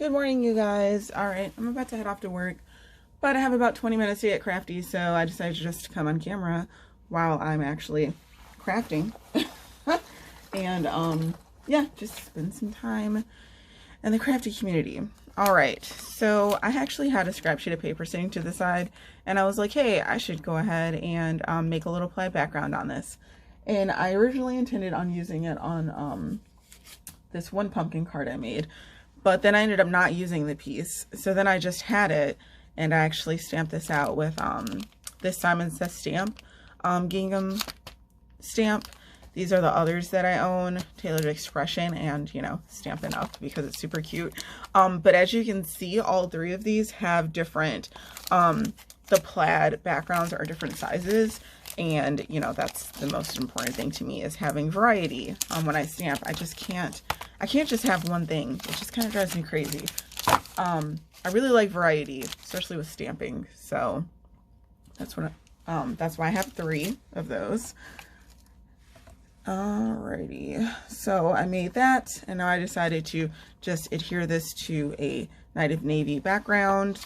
Good morning, you guys. All right, I'm about to head off to work, but I have about 20 minutes to get crafty, so I decided just to come on camera while I'm actually crafting. And yeah, just spend some time in the crafty community. All right, so I actually had a scrap sheet of paper sitting to the side, and I was like, hey, I should go ahead and make a little plaid background on this. And I originally intended on using it on this one pumpkin card I made, but then I ended up not using the piece. So then I just had it, and I actually stamped this out with this Simon Says Stamp gingham stamp. These are the others that I own, Tailored Expression and, you know, Stampin' Up because it's super cute. But as you can see, all three of these have different, the plaid backgrounds are different sizes. And, you know, that's the most important thing to me, is having variety. When I stamp, I can't just have one thing. It just kind of drives me crazy. I really like variety, especially with stamping. So that's what, that's why I have 3 of those. Alrighty, so I made that, and now I decided to just adhere this to a Night of Navy background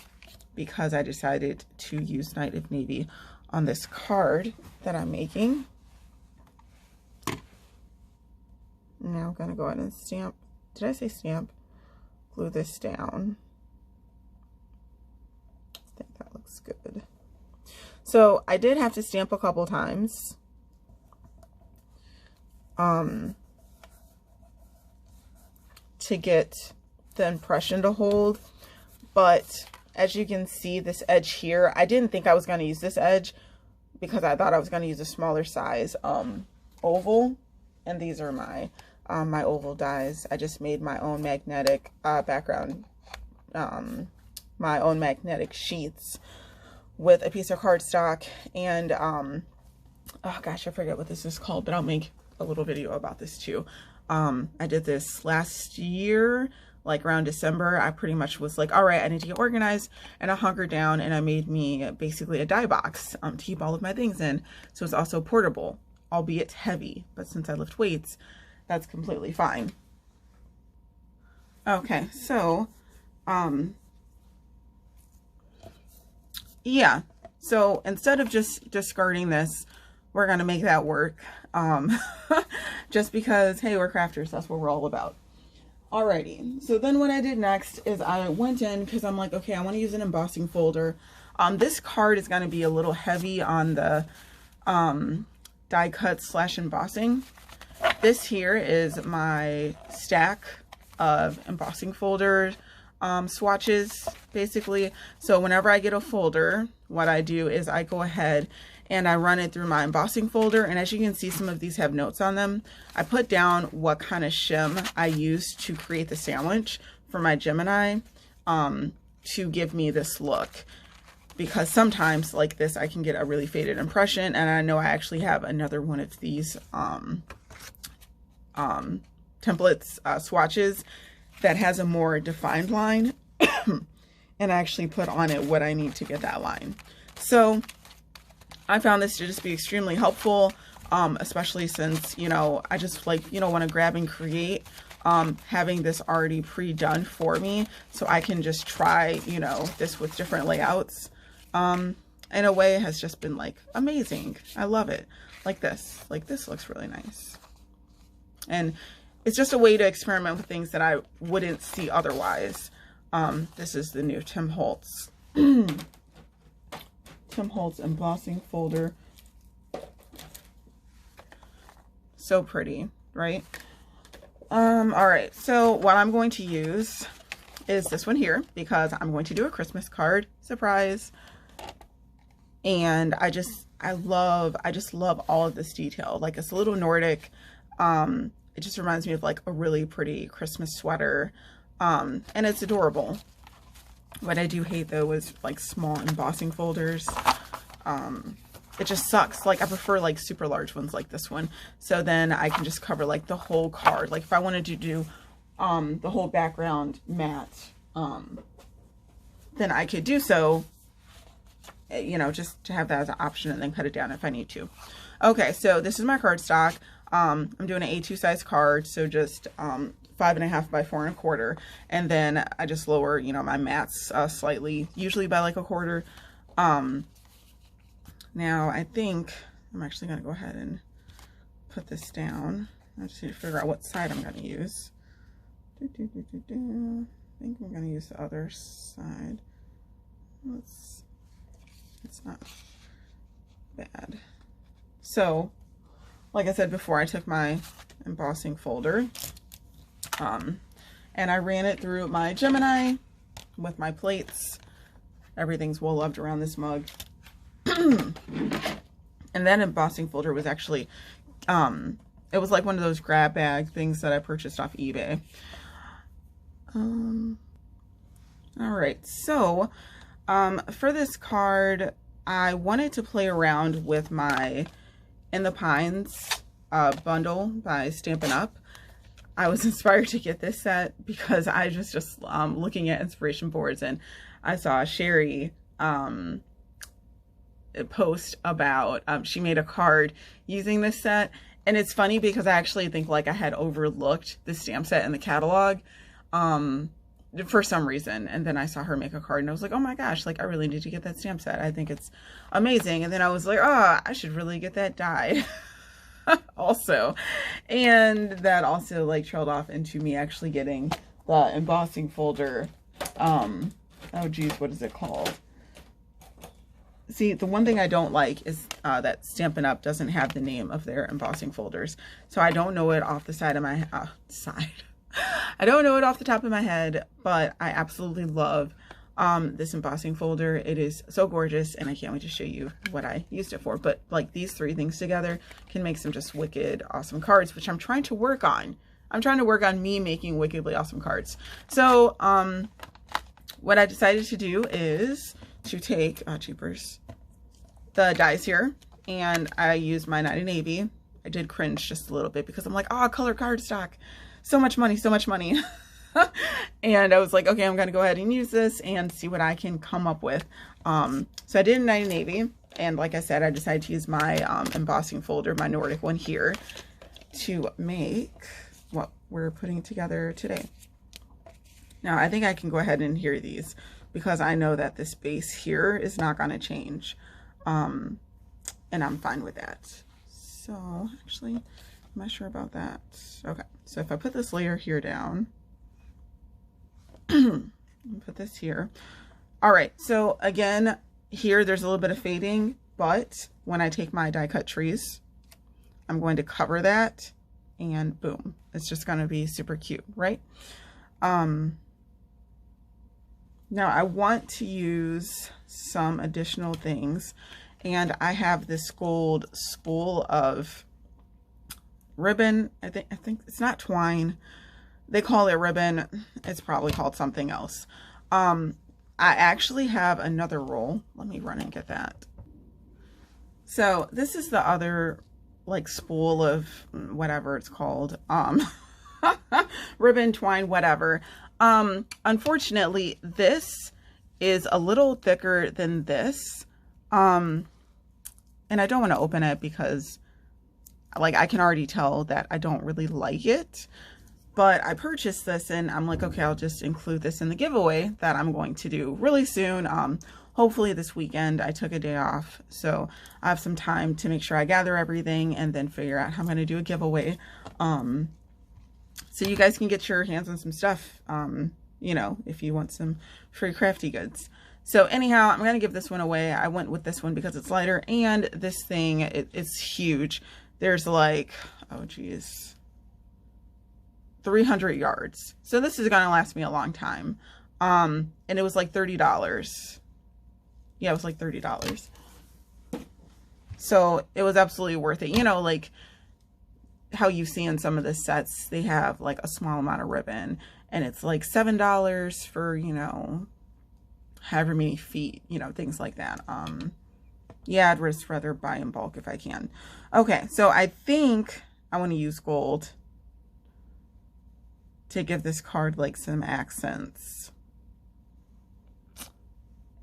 because I decided to use Night of Navy on this card that I'm making. Now I'm gonna go ahead and stamp. Did I say stamp? Glue this down. I think that looks good. So I did have to stamp a couple times. To get the impression to hold, but as you can see, this edge here, I didn't think I was going to use this edge because I thought I was going to use a smaller size oval, and these are my my oval dies. I just made my own magnetic background, my own magnetic sheets with a piece of cardstock, and oh gosh, I forget what this is called, but I'll make a little video about this too. I did this last year, like around December. I pretty much was like, all right, I need to get organized, and I hunkered down and I made me basically a die box to keep all of my things in. So it's also portable, albeit heavy, but since I lift weights, that's completely fine. Okay, so yeah, so instead of just discarding this, we're gonna make that work. Just because, hey, we're crafters, that's what we're all about. Alrighty, so then what I did next is I went in, because I'm like, okay, I want to use an embossing folder. This card is going to be a little heavy on the die cut / embossing. This here is my stack of embossing folder swatches, basically. So whenever I get a folder, what I do is I go ahead and I run it through my embossing folder, and as you can see, some of these have notes on them. I put down what kind of shim I used to create the sandwich for my Gemini to give me this look, because sometimes like this I can get a really faded impression, and I know I actually have another one of these templates swatches that has a more defined line and I actually put on it what I need to get that line. So I found this to just be extremely helpful, especially since, you know, I just like, you know, want to grab and create, having this already pre-done for me so I can just try, you know, this with different layouts. In a way, it has just been like amazing. I love it. Like this looks really nice. And it's just a way to experiment with things that I wouldn't see otherwise. This is the new Tim Holtz. Tim Holtz embossing folder. So pretty, right? All right, so what I'm going to use is this one here because I'm going to do a Christmas card, surprise. And I just love all of this detail. Like, it's a little Nordic. It just reminds me of like a really pretty Christmas sweater. And it's adorable. What I do hate though is like small embossing folders. It just sucks. Like, I prefer like super large ones like this one. So then I can just cover like the whole card. Like if I wanted to do the whole background matte, then I could do so, you know, just to have that as an option, and then cut it down if I need to. Okay, so this is my cardstock. I'm doing an A2 size card, so just 5.5 by 4.25, and then I just lower, you know, my mats slightly, usually by like 1/4. Now I think I'm actually going to go ahead and put this down. I just need to figure out what side I'm going to use. I think I'm going to use the other side. It's not bad. So, like I said before, I took my embossing folder, and I ran it through my Gemini with my plates. Everything's well loved around this mug. And that embossing folder was actually, it was like one of those grab bag things that I purchased off eBay. All right, so for this card, I wanted to play around with my In the Pines bundle by Stampin' Up. I was inspired to get this set because I was just looking at inspiration boards, and I saw Sherry post about she made a card using this set. And it's funny because I actually think like I had overlooked the stamp set in the catalog for some reason, and then I saw her make a card and I was like, oh my gosh, like I really need to get that stamp set. I think it's amazing. And then I was like, oh, I should really get that dyed also. And that also like trailed off into me actually getting the embossing folder. Oh geez, what is it called? See, the one thing I don't like is that Stampin' Up! Doesn't have the name of their embossing folders. So I don't know it off the side of my I don't know it off the top of my head, but I absolutely love this embossing folder. It is so gorgeous, and I can't wait to show you what I used it for. But like these three things together can make some just wicked awesome cards, which I'm trying to work on. I'm trying to work on me making wickedly awesome cards. So what I decided to do is to take cheapers, the dies here, and I used my Night of Navy. I did cringe just a little bit because I'm like, oh, color cardstock, so much money, so much money. And I was like, okay, I'm gonna go ahead and use this and see what I can come up with. So I did Night of Navy, and like I said, I decided to use my embossing folder, my Nordic one here, to make what we're putting together today. Now I think I can go ahead and adhere these, because I know that this base here is not going to change, and I'm fine with that. So actually, I'm not sure about that. Okay, so if I put this layer here down, put this here. All right, so again, here there's a little bit of fading, but when I take my die cut trees, I'm going to cover that, and boom, it's just going to be super cute, right? Now I want to use some additional things, and I have this gold spool of ribbon. I think it's not twine. They call it ribbon. It's probably called something else. I actually have another roll. Let me run and get that. So this is the other like spool of whatever it's called. Ribbon, twine, whatever. Unfortunately, this is a little thicker than this. And I don't want to open it because like I can already tell that I don't really like it, but I purchased this and I'm like, okay, I'll just include this in the giveaway that I'm going to do really soon. Hopefully this weekend. I took a day off, so I have some time to make sure I gather everything and then figure out how I'm going to do a giveaway. So you guys can get your hands on some stuff, you know, if you want some free crafty goods. So anyhow, I'm going to give this one away. I went with this one because it's lighter, and this thing, it's huge. There's like, oh geez, 300 yards. So this is going to last me a long time. And it was like $30. Yeah, it was like $30. So it was absolutely worth it. You know, like how you see in some of the sets, they have like a small amount of ribbon, and it's like $7 for, you know, however many feet, you know, things like that. Yeah, I'd just rather buy in bulk if I can. Okay, so I think I want to use gold to give this card like some accents.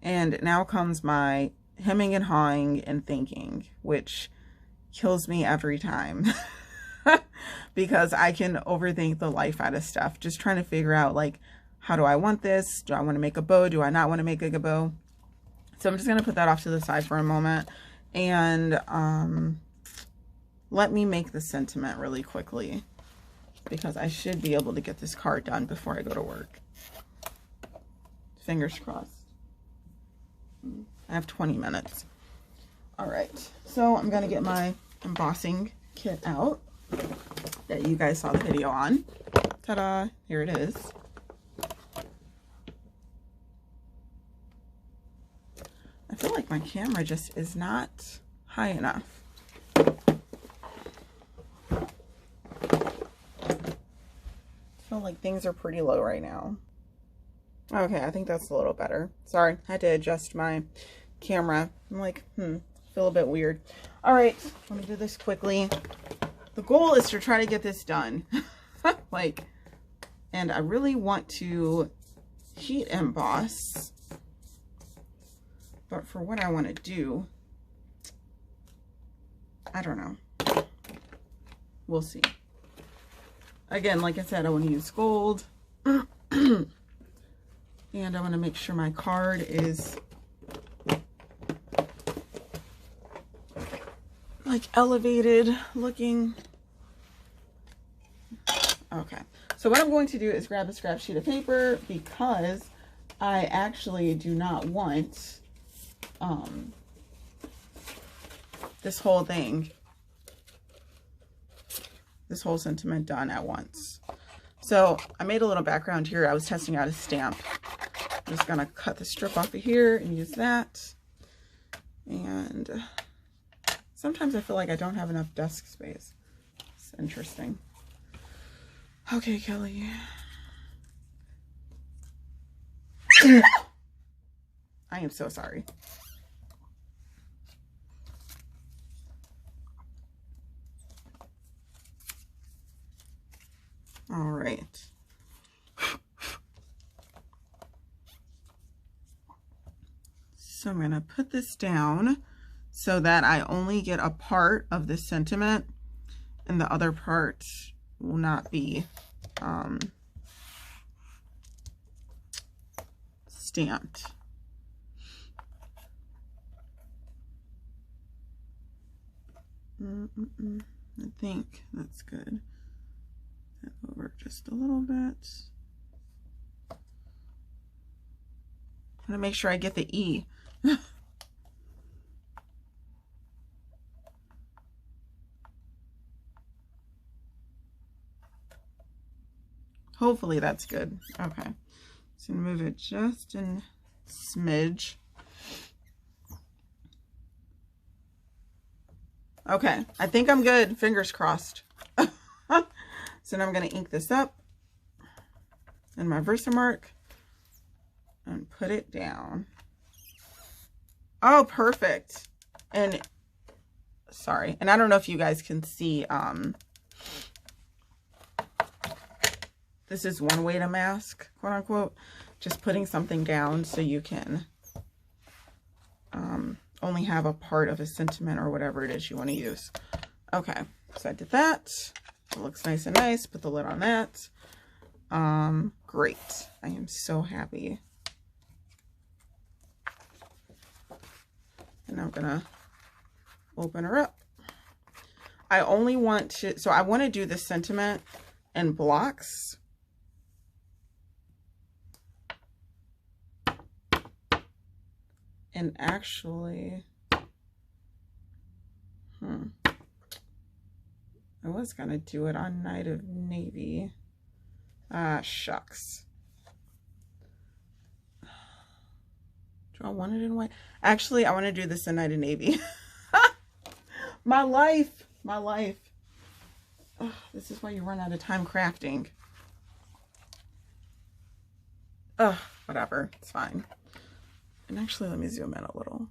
And now comes my hemming and hawing and thinking, which kills me every time. because I can overthink the life out of stuff. Just trying to figure out, like, how do I want this? Do I want to make a bow? Do I not want to make a bow? So I'm just going to put that off to the side for a moment. And let me make the sentiment really quickly, because I should be able to get this card done before I go to work. Fingers crossed. I have 20 minutes. All right, so I'm gonna get my embossing kit out that you guys saw the video on. Ta-da, here it is. I feel like my camera just is not high enough. I feel like things are pretty low right now. Okay, I think that's a little better. Sorry, I had to adjust my camera. I'm like, feel a bit weird. All right, let me do this quickly. The goal is to try to get this done. And I really want to heat emboss. But for what I want to do, I don't know. We'll see. Again, like I said, I want to use gold. And I want to make sure my card is like elevated looking. Okay. So what I'm going to do is grab a scrap sheet of paper, because I actually do not want this whole thing, this whole sentiment done at once. So I made a little background here. I was testing out a stamp. I'm just gonna cut the strip off of here and use that. And sometimes I feel like I don't have enough desk space. It's interesting. Okay, Kelly. I am so sorry. All right. So I'm going to put this down so that I only get a part of the sentiment and the other part will not be stamped. I think that's good. That over just a little bit. I'm gonna make sure I get the E. Hopefully that's good. Okay, so move it just a smidge. Okay, I think I'm good. Fingers crossed. So now I'm going to ink this up in my Versamark and put it down. Oh, perfect. And sorry, and I don't know if you guys can see, this is one way to mask, quote unquote, just putting something down so you can only have a part of a sentiment or whatever it is you want to use. Okay, so I did that. It looks nice and nice. Put the lid on that. Great. I am so happy. And I'm gonna open her up. I only want to, so I want to do the sentiment in blocks. And actually, I was gonna do it on Night of Navy. Ah, shucks. Do I want it in white? Actually, I want to do this in Night of Navy. My life. Ugh, this is why you run out of time crafting. Ugh, whatever. It's fine. And actually, let me zoom in a little.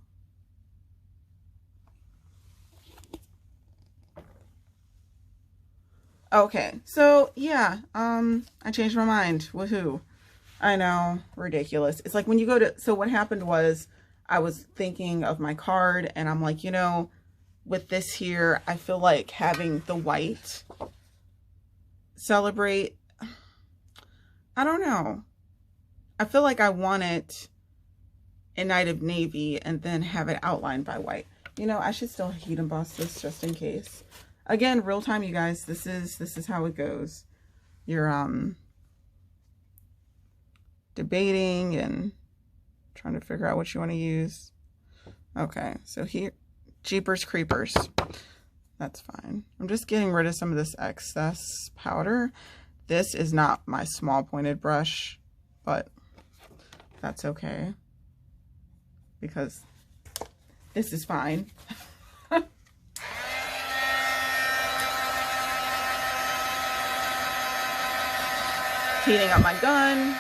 Okay, so yeah, I changed my mind. Woohoo. I know, ridiculous. It's like when you go to, so what happened was I was thinking of my card and I'm like, you know, with this here, I feel like having the white celebrate, I don't know. I feel like I want it in Night of Navy and then have it outlined by white. You know, I should still heat emboss this just in case. Again, real time, you guys. This is how it goes. You're debating and trying to figure out what you want to use. Okay, so here, Jeepers Creepers. That's fine. I'm just getting rid of some of this excess powder. This is not my small pointed brush, but that's okay because this is fine. Heating up my gun.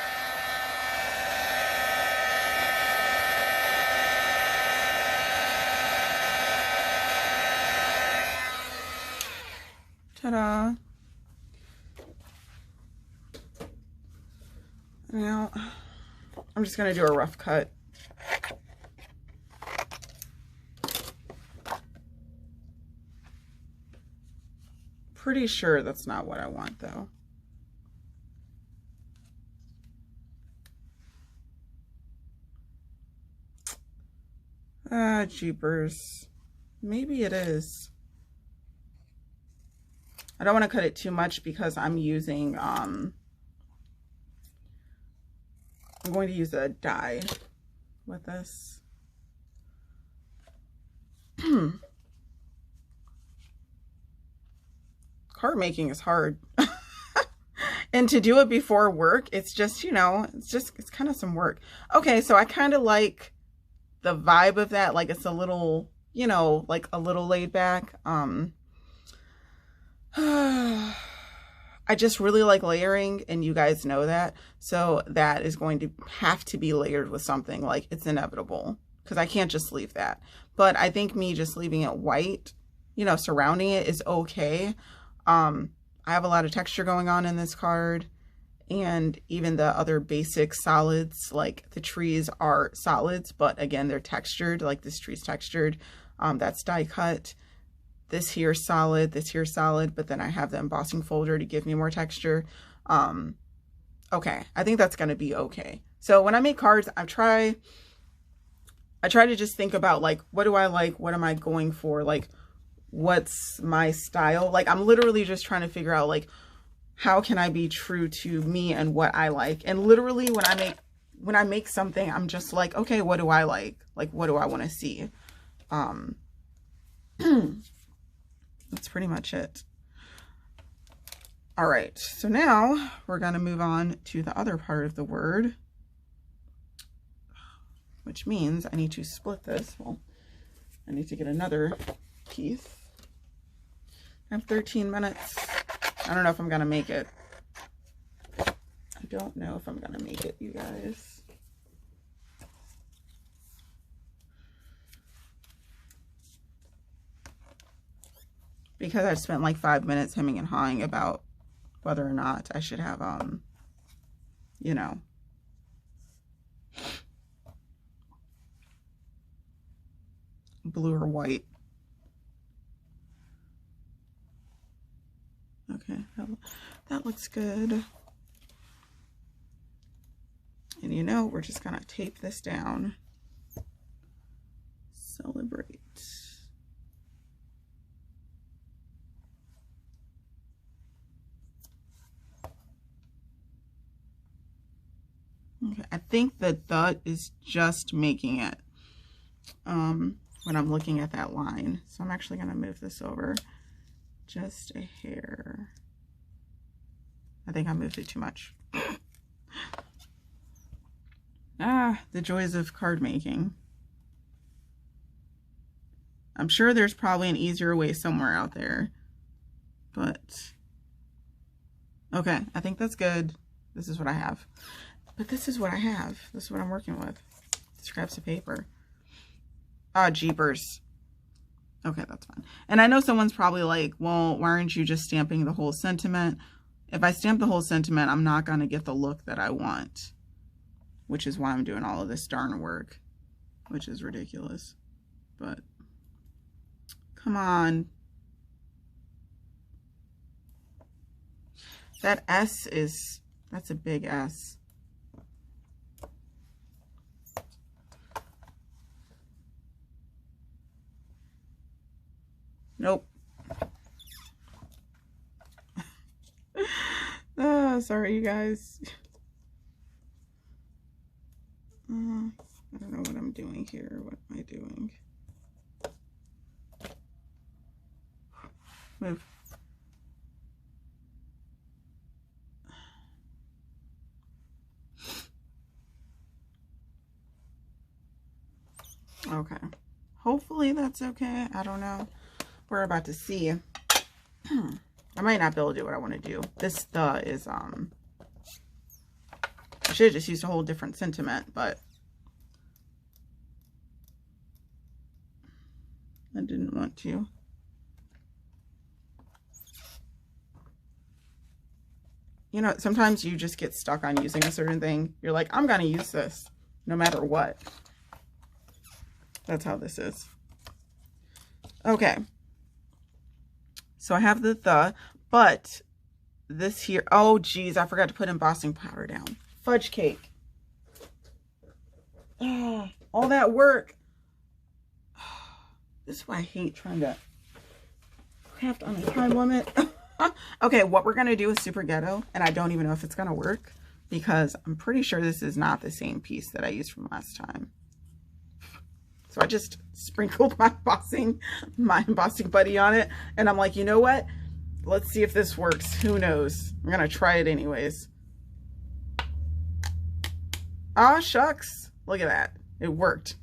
Ta-da. Now, I'm just going to do a rough cut. Pretty sure that's not what I want, though. Ah, jeepers. Maybe it is. I don't want to cut it too much because I'm using, I'm going to use a die with this. Card making is hard. And to do it before work, it's just, you know, it's kind of some work. Okay, so I kind of like the vibe of that. Like it's a little, you know, like a little laid back. I just really like layering, and you guys know that. So that is going to have to be layered with something. Like it's inevitable because I can't just leave that. But I think me just leaving it white, you know, surrounding it is okay. I have a lot of texture going on in this card, and even the other basic solids, like the trees are solids, but again, they're textured, like this tree's textured. That's die cut. This here solid, this here solid, but then I have the embossing folder to give me more texture. Okay, I think that's gonna be okay. So when I make cards, I try to just think about like, what do I like? What am I going for? Like, what's my style? Like, I'm literally just trying to figure out like, how can I be true to me and what I like? And literally when I make something, I'm just like, okay, what do I like? Like, what do I want to see? That's pretty much it. All right, so now we're going to move on to the other part of the word, which means I need to split this. Well, I need to get another piece. I have 13 minutes. I don't know if I'm going to make it. I don't know if I'm going to make it, you guys. Because I spent like 5 minutes hemming and hawing about whether or not I should have, you know, blue or white. Okay, that looks good. And you know, we're just gonna tape this down. Celebrate. Okay, I think that is just making it when I'm looking at that line. So I'm actually gonna move this over just a hair. I think I moved it too much. Ah, the joys of card making. I'm sure there's probably an easier way somewhere out there, but okay, I think that's good. This is what I have. But this is what I have. This is what I'm working with. Scraps of paper. Ah, jeepers. Okay, that's fine. And I know someone's probably like, well, why aren't you just stamping the whole sentiment? If I stamp the whole sentiment, I'm not going to get the look that I want, which is why I'm doing all of this darn work, which is ridiculous. But Come on. That S is, that's a big S. Nope. Oh, sorry, you guys. I don't know what I'm doing here. What am I doing? Move. Okay. Hopefully that's okay. I don't know. We're about to see. I might not be able to do what I want to do. This is I should have just used a whole different sentiment, but I didn't want to. You know, sometimes you just get stuck on using a certain thing. You're like, I'm gonna use this no matter what. That's how this is. Okay. So I have the, but this here, oh geez, I forgot to put embossing powder down. Fudge cake. Ah, all that work. This is why I hate trying to craft on a time limit. Okay, what we're gonna do is super ghetto, and I don't even know if it's gonna work because I'm pretty sure this is not the same piece that I used from last time. So I just sprinkled my embossing buddy on it. And I'm like, you know what? Let's see if this works. Who knows? I'm going to try it anyways. Ah, shucks. Look at that. It worked.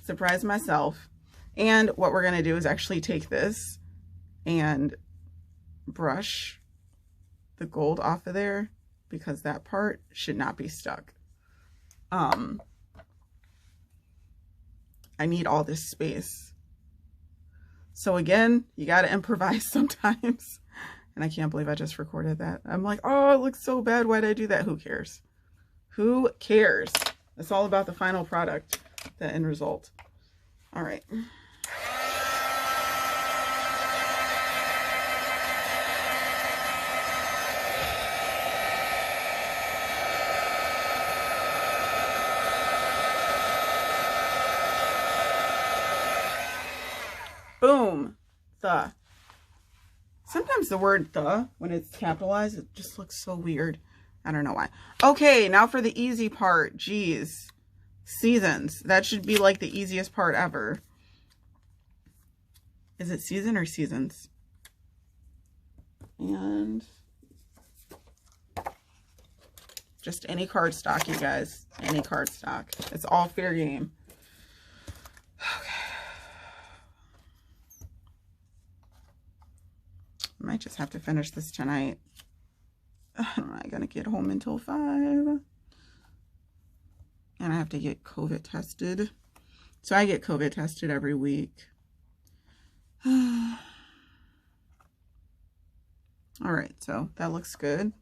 Surprised myself. And what we're going to do is actually take this and brush the gold off of there because that part should not be stuck. I need all this space. So again, you got to improvise sometimes. And I can't believe I just recorded that. I'm like, oh, it looks so bad. Why did I do that? Who cares? Who cares? It's all about the final product, the end result. All right. Boom. The. Sometimes the word the, when it's capitalized, it just looks so weird. I don't know why. Okay, now for the easy part. Geez. Seasons. That should be like the easiest part ever. Is it season or seasons? And just any cardstock, you guys. Any cardstock. It's all fair game. Okay. I might just have to finish this tonight. I'm not gonna get home until 5. And I have to get COVID tested. So I get COVID tested every week. All right, so that looks good.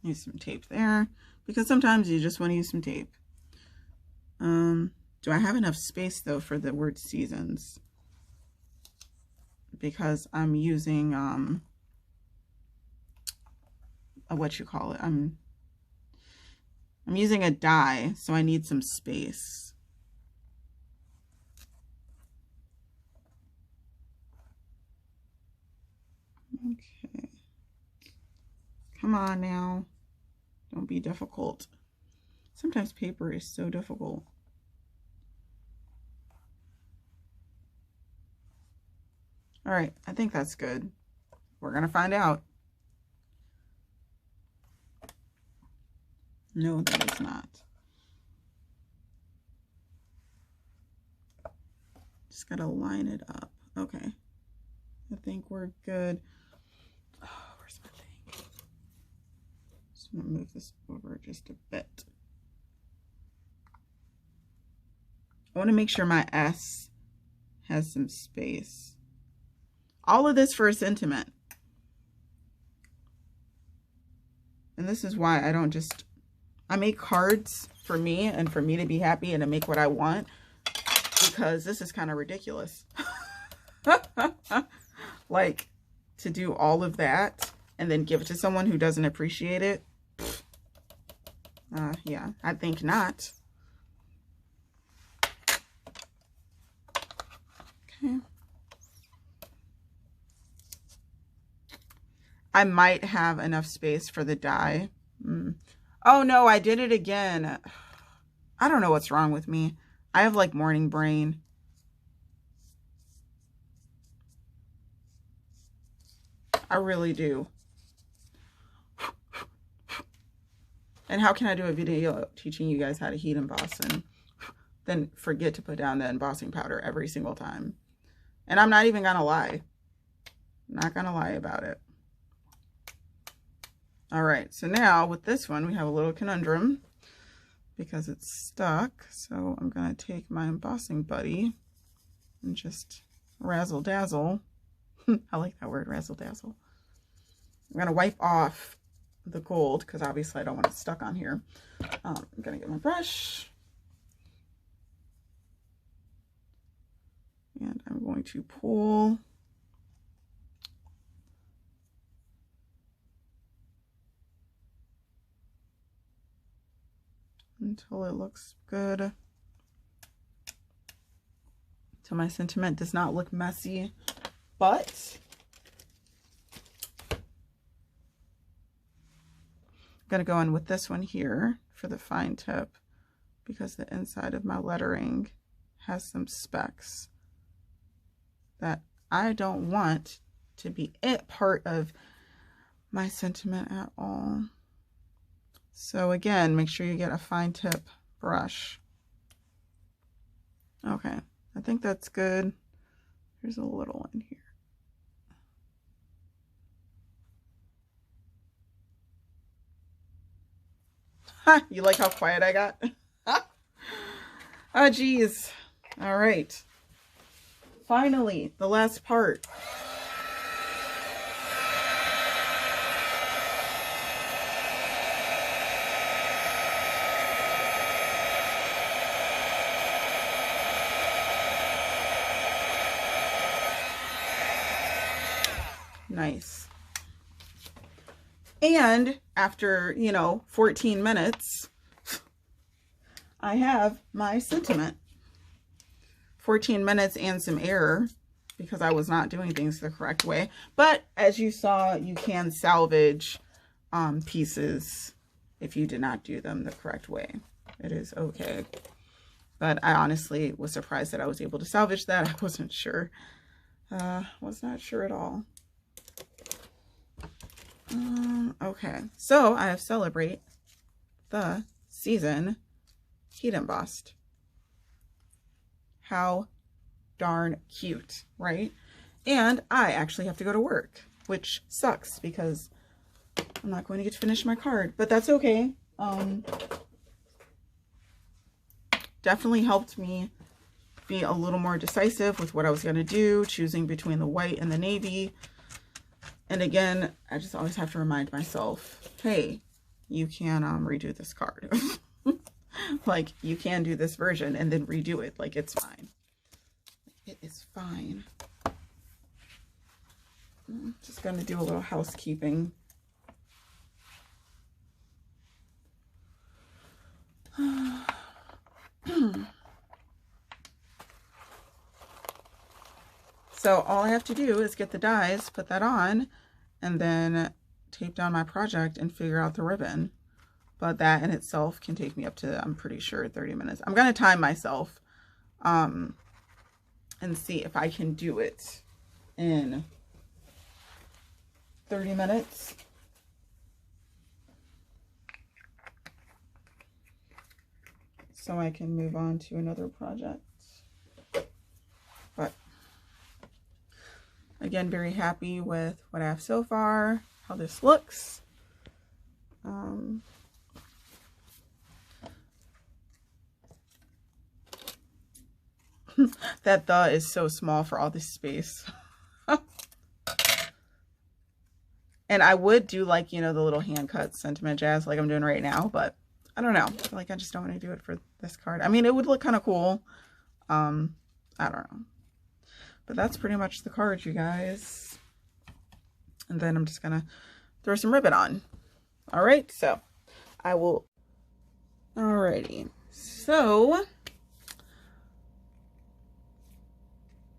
Use some tape there because sometimes you just want to use some tape. Do I have enough space though for the word seasons? Because I'm using what you call it? I'm using a die, so I need some space. Okay. Come on now. Don't be difficult. Sometimes paper is so difficult. All right, I think that's good. We're gonna find out. No, that is not. Just gotta line it up. Okay, I think we're good. Oh, where's my thing? Just gonna move this over just a bit. I want to make sure my S has some space. All of this for a sentiment. And this is why I don't just I make cards for me and for me to be happy and to make what I want, because this is kind of ridiculous. Like, to do all of that and then give it to someone who doesn't appreciate it. Yeah, I think not. Okay. I might have enough space for the die. Oh no, I did it again. I don't know what's wrong with me. I have like morning brain. I really do. And how can I do a video teaching you guys how to heat emboss and then forget to put down the embossing powder every single time? And I'm not even gonna lie. I'm not gonna lie about it. All right, so now with this one, we have a little conundrum because it's stuck. So I'm gonna take my embossing buddy and just razzle dazzle. I like that word, razzle dazzle. I'm gonna wipe off the gold because obviously I don't want it stuck on here. I'm gonna get my brush and I'm going to pull until it looks good. So my sentiment does not look messy, but I'm going to go in with this one here for the fine tip because the inside of my lettering has some specks that I don't want to be part of my sentiment at all. So again, make sure you get a fine tip brush. Okay, I think that's good. There's a little one here. You like how quiet I got? Oh, geez. All right. Finally, the last part. Nice. And after, 14 minutes, I have my sentiment. 14 minutes and some error because I was not doing things the correct way. But as you saw, you can salvage pieces if you did not do them the correct way. It is okay. But I honestly was surprised that I was able to salvage that. I wasn't sure. Was not sure at all. Okay, so I have Celebrate the Season heat embossed. How darn cute, right? And I actually have to go to work, which sucks because I'm not going to get to finish my card, but that's okay. Definitely helped me be a little more decisive with what I was going to do, choosing between the white and the navy. And again, I just always have to remind myself, hey, you can redo this card. Like, you can do this version and then redo it. Like, it's fine. It is fine. I'm just going to do a little housekeeping. So all I have to do is get the dies, put that on, and then tape down my project and figure out the ribbon. But that in itself can take me up to, I'm pretty sure, 30 minutes. I'm going to time myself and see if I can do it in 30 minutes. So I can move on to another project. But again, very happy with what I have so far, how this looks. That "the" is so small for all this space. And I would do, like, the little hand cut sentiment jazz like I'm doing right now, but I don't know. I feel like I just don't want to do it for this card. I mean, it would look kind of cool. I don't know. But that's pretty much the card, you guys. And then I'm just going to throw some ribbon on. All right, so I will. Alrighty. So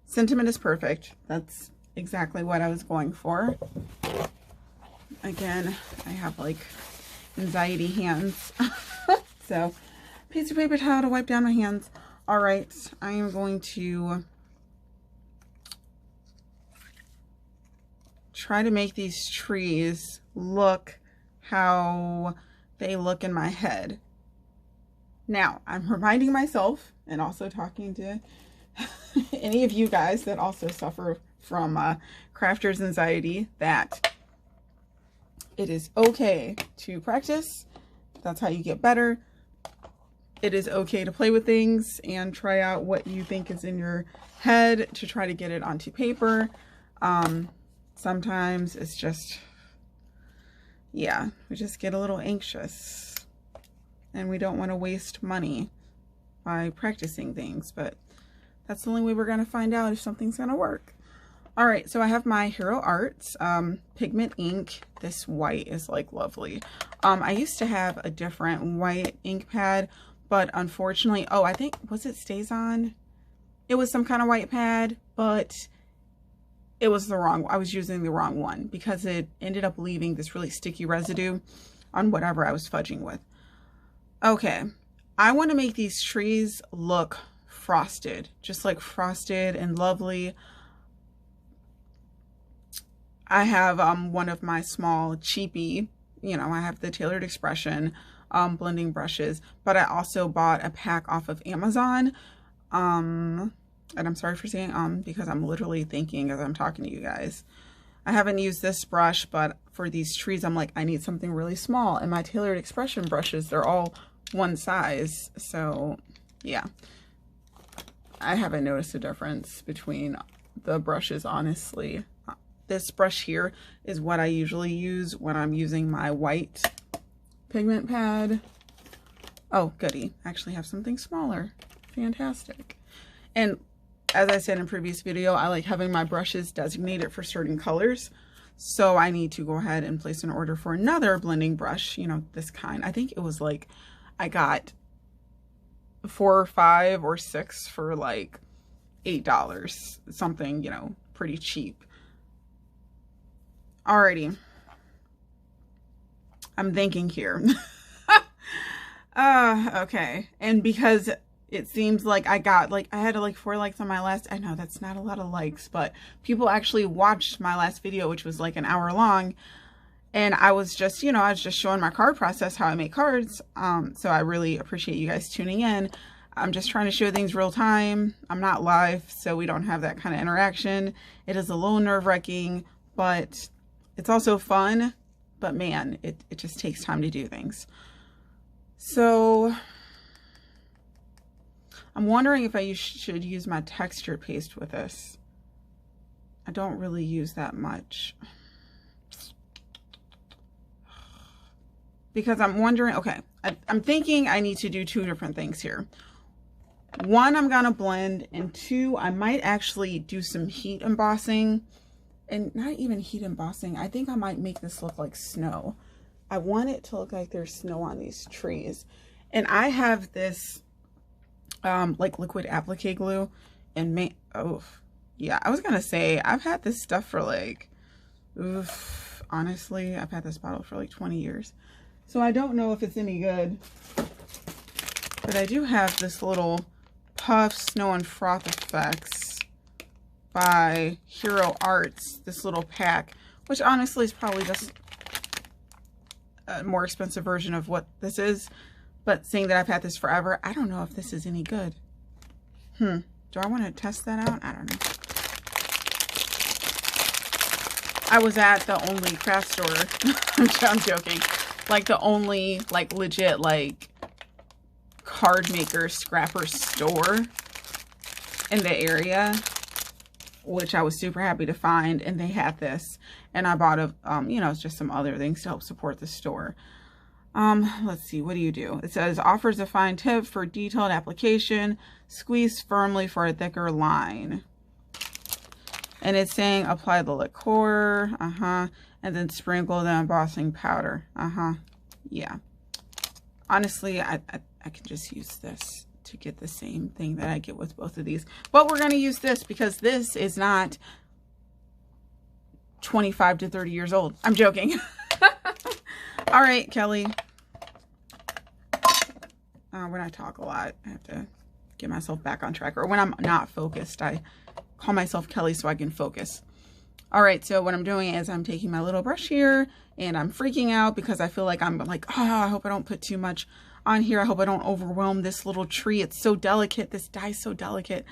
sentiment is perfect. That's exactly what I was going for. Again, I have like anxiety hands. So piece of paper towel to wipe down my hands. All right, I am going to try to make these trees look how they look in my head. Now, I'm reminding myself and also talking to any of you guys that also suffer from crafter's anxiety that it is okay to practice. That's how you get better. It is okay to play with things and try out what you think is in your head to try to get it onto paper. Sometimes it's just, yeah, we just get a little anxious and we don't want to waste money by practicing things, but that's the only way we're going to find out if something's going to work. All right, so I have my Hero Arts pigment ink. This white is like lovely. I used to have a different white ink pad, but unfortunately, oh, I think, was it StazOn? It was some kind of white pad, but it was the wrong, I was using the wrong one because it ended up leaving this really sticky residue on whatever I was fudging with. Okay, I want to make these trees look frosted, just like frosted and lovely. I have one of my small cheapy, you know, I have the Tailored Expression blending brushes, but I also bought a pack off of Amazon. And I'm sorry for saying because I'm literally thinking as I'm talking to you guys. I haven't used this brush, but for these trees, I'm like, I need something really small. And my Tailored Expression brushes, they're all one size. So yeah, I haven't noticed a difference between the brushes, honestly. This brush here is what I usually use when I'm using my white pigment pad. Oh, goody. I actually have something smaller. Fantastic. And as I said in a previous video, I like having my brushes designated for certain colors. So I need to go ahead and place an order for another blending brush, you know, this kind. I think it was like, I got 4 or 5 or 6 for like $8. Something, you know, pretty cheap. Alrighty. I'm thinking here. Okay. And because it seems like I got like, I had like 4 likes on my last, I know that's not a lot of likes, but people actually watched my last video, which was like an hour long. And I was just, you know, I was just showing my card process, how I make cards. So I really appreciate you guys tuning in. I'm just trying to show things real time. I'm not live, so we don't have that kind of interaction. It is a little nerve-wracking, but it's also fun. But man, it just takes time to do things. So I'm wondering if I should use my texture paste with this. I don't really use that much. Because I'm wondering, okay, I'm thinking I need to do 2 different things here. 1, I'm gonna blend, and 2, I might actually do some heat embossing. And not even heat embossing. I think I might make this look like snow. I want it to look like there's snow on these trees. And I have this like liquid applique glue, and oh yeah, I was gonna say I've had this stuff for like, oof, honestly, I've had this bottle for like 20 years. So I don't know if it's any good, but I do have this little Puff Snow and Froth Effects by Hero Arts, this little pack, which honestly is probably just a more expensive version of what this is. But seeing that I've had this forever, I don't know if this is any good. Do I want to test that out? I don't know. I was at the only craft store, I'm joking, like the only like legit like card maker scrapper store in the area, which I was super happy to find, and they had this, and I bought a you know, just some other things to help support the store. Let's see, what do you do? It says offers a fine tip for detailed application, squeeze firmly for a thicker line. And it's saying apply the liqueur, and then sprinkle the embossing powder, yeah. Honestly, I can just use this to get the same thing that I get with both of these. But we're going to use this because this is not 25 to 30 years old. I'm joking. All right, Kelly. When I talk a lot, I have to get myself back on track. Or when I'm not focused, I call myself Kelly so I can focus. All right, so what I'm doing is I'm taking my little brush here and I'm freaking out because I feel like I'm like, oh, I hope I don't put too much on here. I hope I don't overwhelm this little tree. It's so delicate. This die is so delicate.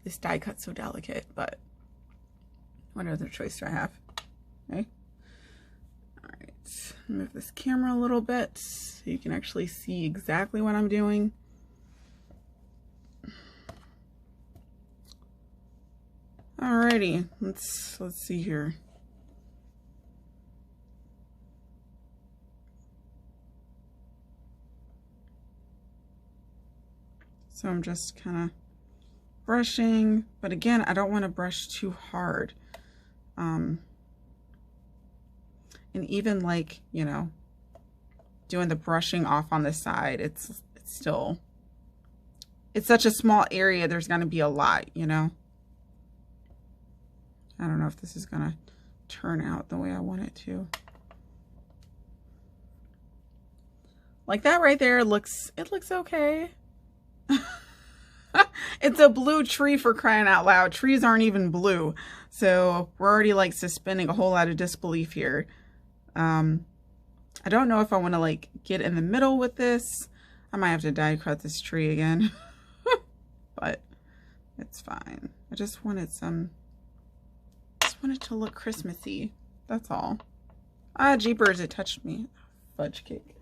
This die cut's so delicate, but what other choice do I have? Okay. All right, move this camera a little bit so you can actually see exactly what I'm doing. Alrighty, let's see here. So I'm just kind of brushing, but again, I don't want to brush too hard. And even like, you know, doing the brushing off on the side, it's still, it's such a small area, there's going to be a lot, you know. I don't know if this is going to turn out the way I want it to. Like that right there looks, it looks okay. It's a blue tree, for crying out loud. Trees aren't even blue. So we're already like suspending a whole lot of disbelief here. I don't know if I want to like get in the middle with this. I might have to die cut this tree again. But it's fine. I just wanted some, just wanted to look Christmassy. That's all. Ah, jeepers, it touched me. Fudge cake.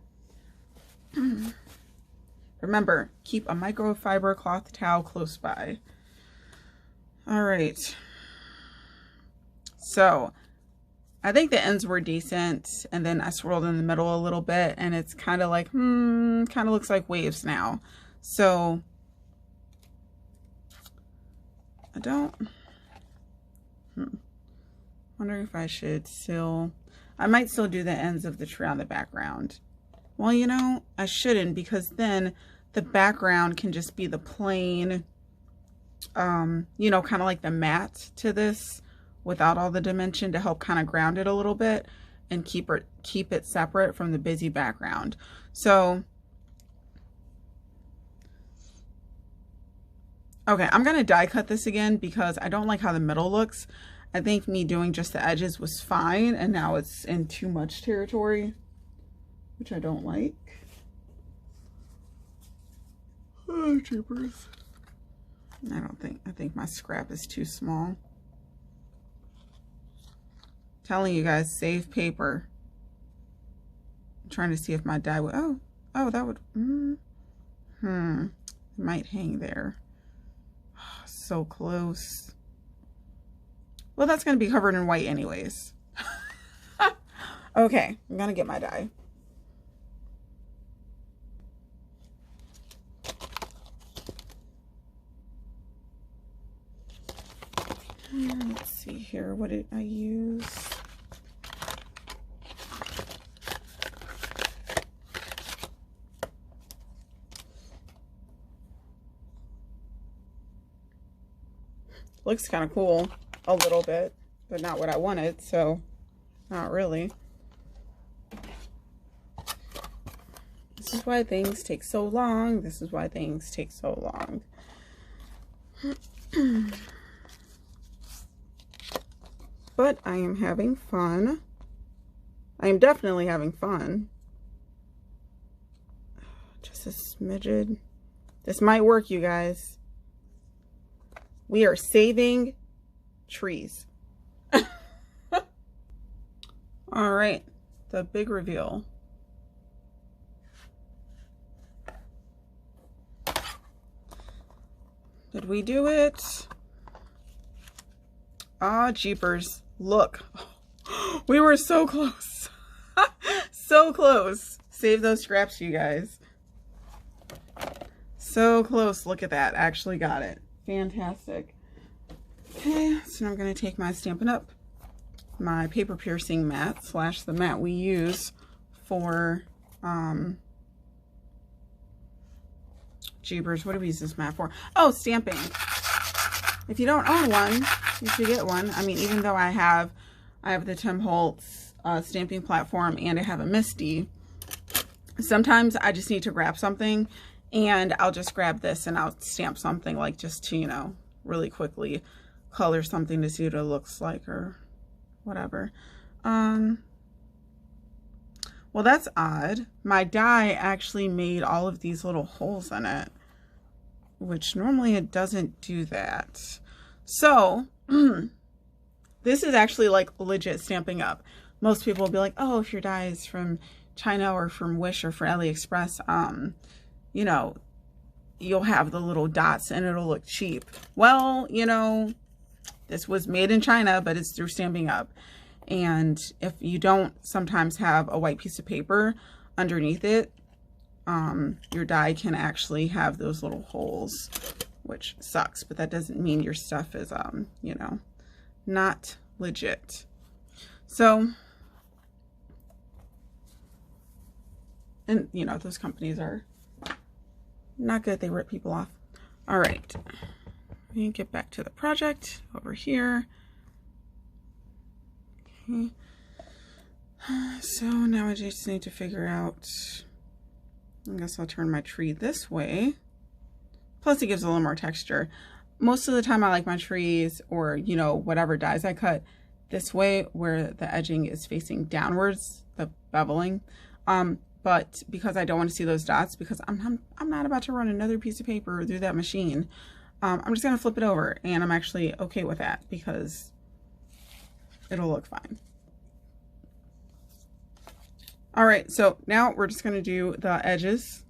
Remember, keep a microfiber cloth towel close by. All right. So I think the ends were decent, and then I swirled in the middle a little bit, and it's kind of like, kind of looks like waves now. So I don't, wondering if I should still, I might still do the ends of the tree on the background. Well, you know, I shouldn't, because then the background can just be the plain, you know, kind of like the matte to this without all the dimension to help kind of ground it a little bit and keep it separate from the busy background. So, okay, I'm going to die cut this again because I don't like how the middle looks. I think me doing just the edges was fine, and now it's in too much territory, which I don't like. Oh, jeepers. I think my scrap is too small. Telling you guys, save paper. I'm trying to see if my die would, oh, that would, it might hang there. Oh, so close. Well, that's going to be covered in white anyways. Okay, I'm going to get my die. Let's see here, what did I use? Looks kind of cool, a little bit, but not what I wanted, so not really. This is why things take so long. This is why things take so long. But I am having fun. I am definitely having fun. Just a smidgen. This might work, you guys. We are saving trees. All right, the big reveal. Did we do it? Ah, jeepers. Look, we were so close. So close. Save those scraps, you guys. So close. Look at that. Actually got it. Fantastic. Okay, so now I'm going to take my Stampin' Up, my paper piercing mat / the mat we use for, jeepers, what do we use this mat for? Oh, stamping. If you don't own one, you should get one. I mean, even though I have the Tim Holtz stamping platform and I have a Misty, sometimes I just need to grab something and I'll just grab this and I'll stamp something, like just to, you know, really quickly color something to see what it looks like or whatever. Well, that's odd. My die actually made all of these little holes in it, which normally it doesn't do that. So this is actually like legit Stamping Up. Most people will be like, oh, if your die is from China or from Wish or from AliExpress, you know, you'll have the little dots and it'll look cheap. Well, you know, this was made in China, but it's through Stamping Up. And if you don't sometimes have a white piece of paper underneath it, your die can actually have those little holes, which sucks, but that doesn't mean your stuff is, you know, not legit. So, and you know, those companies are not good. They rip people off. All right. Let me get back to the project over here. Okay. So now I just need to figure out, I guess I'll turn my tree this way. Plus it gives a little more texture. Most of the time I like my trees, or, you know, whatever dies I cut, this way where the edging is facing downwards, the beveling. But because I don't want to see those dots, because I'm not about to run another piece of paper through that machine, I'm just going to flip it over, and I'm actually okay with that because it'll look fine. All right, so now we're just going to do the edges.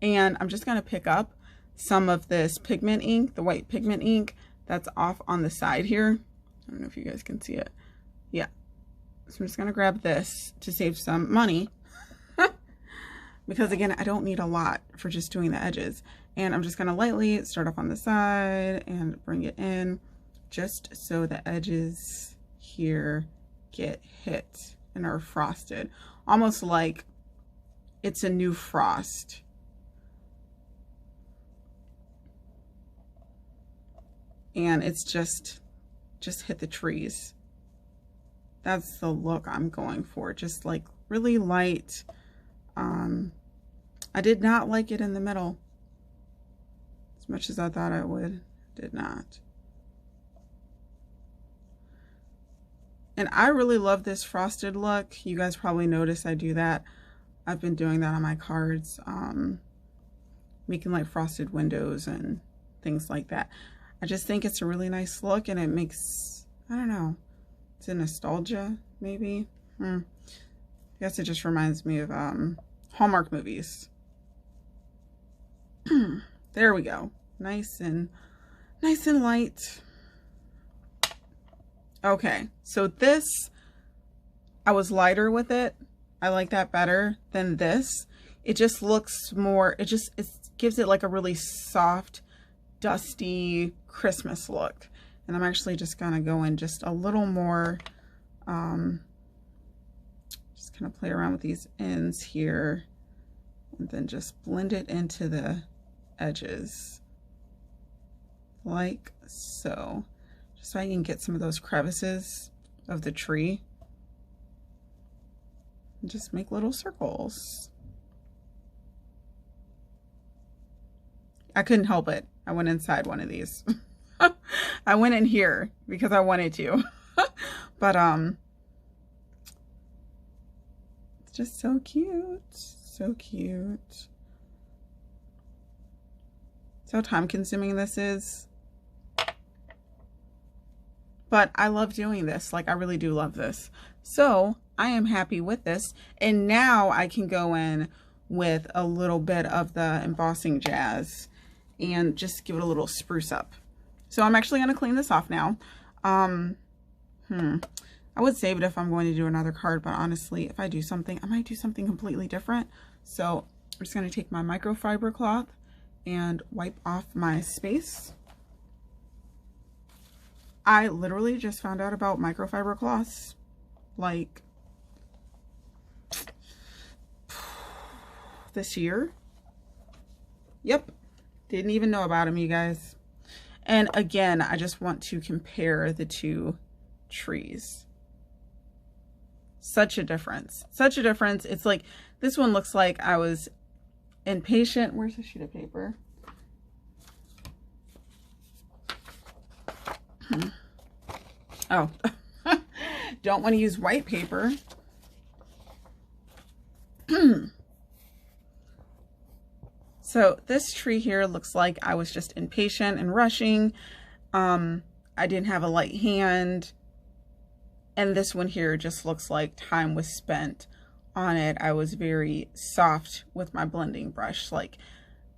And I'm just going to pick up some of this pigment ink, the white pigment ink that's off on the side here. I don't know if you guys can see it. Yeah. So I'm just going to grab this to save some money. Because again, I don't need a lot for just doing the edges. And I'm just going to lightly start off on the side and bring it in just so the edges here get hit and are frosted. Almost like it's a new frost. And it's just hit the trees. That's the look I'm going for. Just like really light. I did not like it in the middle as much as I thought I would. Did not. And I really love this frosted look. You guys probably noticed I do that. I've been doing that on my cards, making like frosted windows and things like that. I just think it's a really nice look, and it makes, I don't know, it's a nostalgia maybe. I guess it just reminds me of Hallmark movies. There we go. Nice and light. Okay, so this, I was lighter with it. I like that better than this. It just looks more, it gives it like a really soft, dusty Christmas look. And I'm actually just gonna go in just a little more, just kind of play around with these ends here and then just blend it into the edges like so, just so I can get some of those crevices of the tree and just make little circles. I couldn't help it. I went inside one of these. I went in here because I wanted to. But it's just so cute. So cute. See how time consuming this is? But I love doing this. Like, I really do love this. So I am happy with this. And now I can go in with a little bit of the embossing jazz and just give it a little spruce up. So I'm actually going to clean this off now. I would save it if I'm going to do another card, but honestly, if I do something, I might do something completely different. So I'm just going to take my microfiber cloth and wipe off my space. I literally just found out about microfiber cloths like this year. Yep, didn't even know about them, you guys. And again, I just want to compare the two trees. Such a difference. Such a difference. It's like, this one looks like I was impatient. Where's the sheet of paper? Oh, don't want to use white paper. So this tree here looks like I was just impatient and rushing. I didn't have a light hand. And this one here just looks like time was spent on it. I was very soft with my blending brush. Like,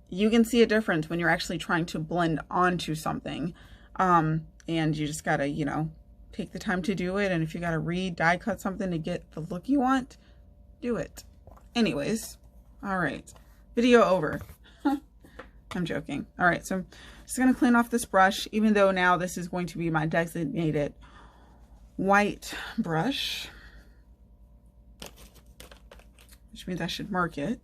you can see a difference when you're actually trying to blend onto something. And you just gotta, you know, take the time to do it. And if you gotta die cut something to get the look you want, do it. Anyways, all right, video over. I'm joking. All right, so I'm just gonna clean off this brush, even though now this is going to be my designated white brush, which means I should mark it.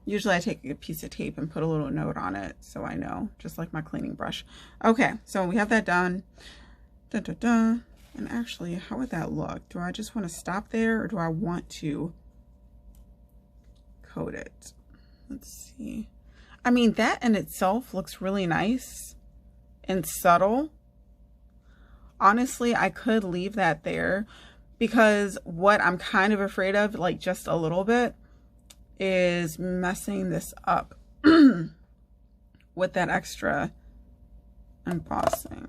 Usually I take a piece of tape and put a little note on it so I know, just like my cleaning brush. Okay, so we have that done. Dun, dun, dun. And actually, how would that look? Do I just want to stop there, or do I want to coat it? Let's see. I mean, that in itself looks really nice and subtle. Honestly, I could leave that there, because what I'm kind of afraid of, like just a little bit, is messing this up with that extra embossing.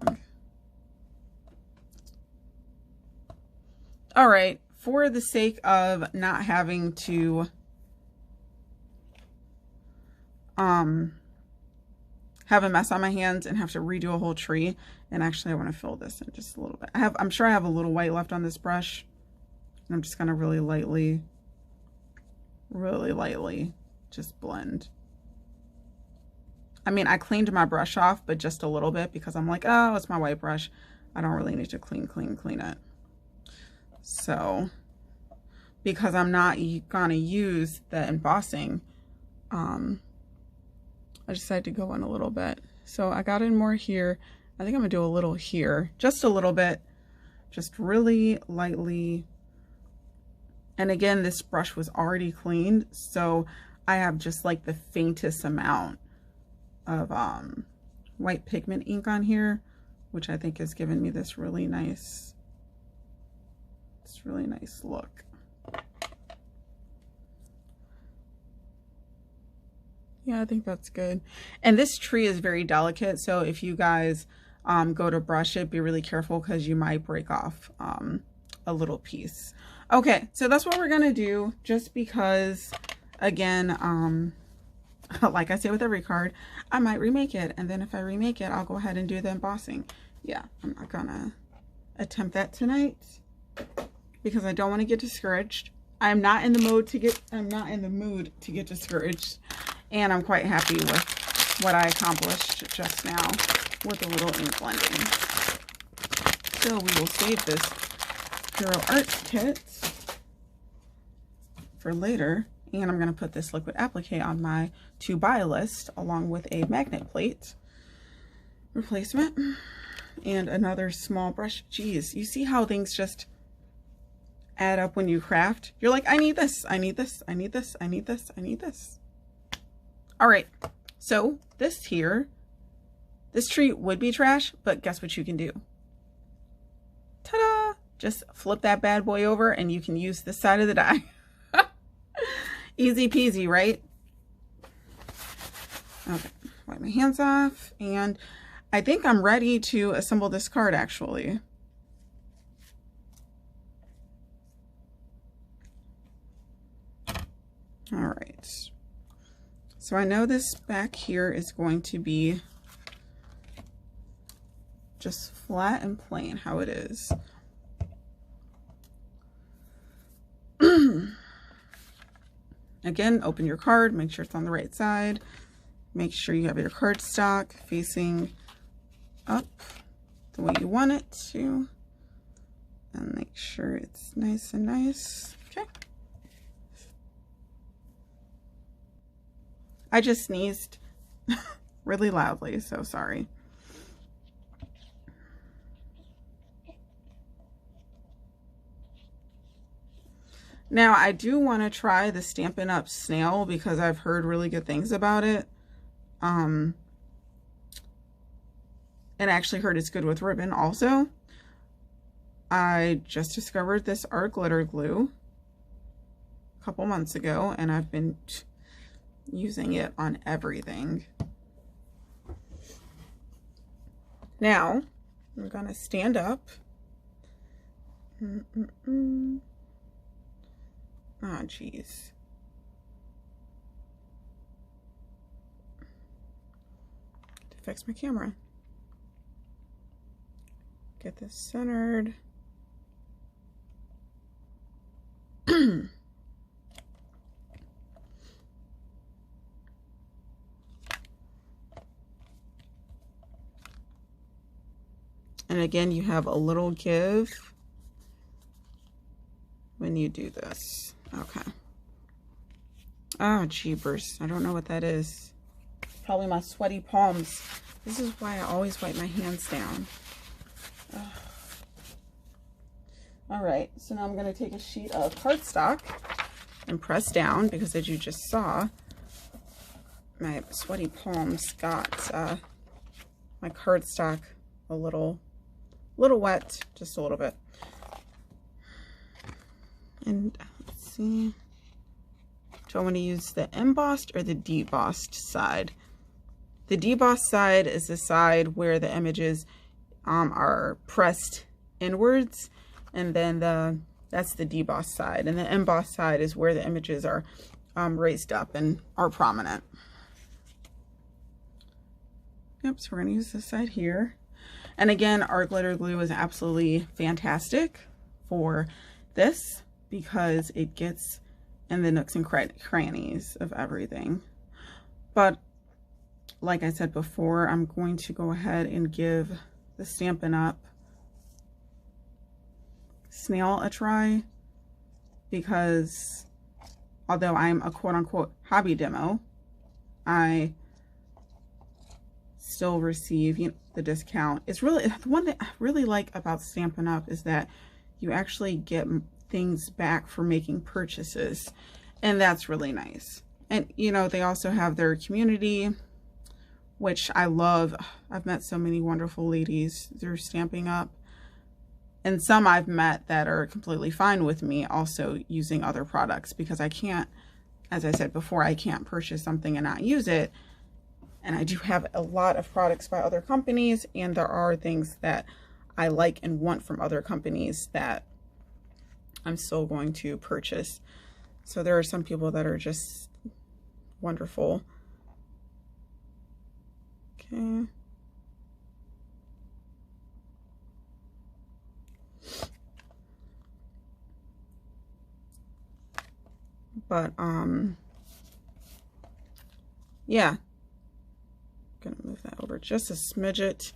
All right, for the sake of not having to have a mess on my hands and have to redo a whole tree, and actually I want to fill this in just a little bit. I'm sure I have a little white left on this brush, and I'm just gonna really lightly just blend. I mean, I cleaned my brush off, but just a little bit, because I'm like, oh, it's my white brush, I don't really need to clean it. So because I'm not gonna use the embossing, I decided to go in a little bit. So I got in more here. I think I'm gonna do a little here, just a little bit, just really lightly. And again, this brush was already cleaned, so I have just like the faintest amount of white pigment ink on here, which I think has given me this really nice look. Yeah, I think that's good. And this tree is very delicate, so if you guys go to brush it, be really careful, because you might break off a little piece. Okay, so that's what we're gonna do, just because, again, like I say with every card, I might remake it, and then if I remake it, I'll go ahead and do the embossing. Yeah, I'm not gonna attempt that tonight, because I don't want to get discouraged. I'm not in the mood to get discouraged. And I'm quite happy with what I accomplished just now with a little ink blending. So we will save this Hero Art kit for later. And I'm going to put this liquid applique on my to buy list, along with a magnet plate replacement and another small brush. Geez, you see how things just add up when you craft? You're like, I need this, I need this, I need this, I need this, I need this. All right, so this tree would be trash, but guess what you can do? Ta-da! Just flip that bad boy over and you can use this side of the die. Easy peasy, right? Okay, wipe my hands off, and I think I'm ready to assemble this card, actually. All right. So I know this back here is going to be just flat and plain how it is. Again, open your card, make sure it's on the right side. Make sure you have your cardstock facing up the way you want it to. And make sure it's nice and nice. Okay. I just sneezed really loudly, so sorry. Now, I do want to try the Stampin' Up! Snail because I've heard really good things about it. And I actually heard it's good with ribbon also. I just discovered this art glitter glue a couple months ago, and I've been using it on everything. Now, I'm gonna stand up. Oh, geez. To fix my camera. Get this centered. And again, you have a little give when you do this. Okay. Oh, jeepers. I don't know what that is. Probably my sweaty palms. This is why I always wipe my hands down. Oh. All right. So now I'm going to take a sheet of cardstock and press down because, as you just saw, my sweaty palms got my cardstock a little wet, just a little bit. And let's see, do I want to use the embossed or the debossed side? The debossed side is the side where the images are pressed inwards, and then that's the debossed side, and the embossed side is where the images are raised up and are prominent. Yep, so we're going to use this side here. And again, art glitter glue is absolutely fantastic for this because it gets in the nooks and crannies of everything. But like I said before, I'm going to go ahead and give the Stampin' Up! Snail a try because although I'm a quote-unquote hobby demo, I still receive, you know, the discount. It's really the one that I really like about Stampin' Up! Is that you actually get things back for making purchases, and that's really nice. And you know, they also have their community, which I love. I've met so many wonderful ladies through Stampin' Up! And some I've met that are completely fine with me also using other products, because I can't, as I said before, I can't purchase something and not use it. And I do have a lot of products by other companies, and there are things that I like and want from other companies that I'm still going to purchase. So there are some people that are just wonderful. Okay. But yeah. Gonna move that over just a smidget,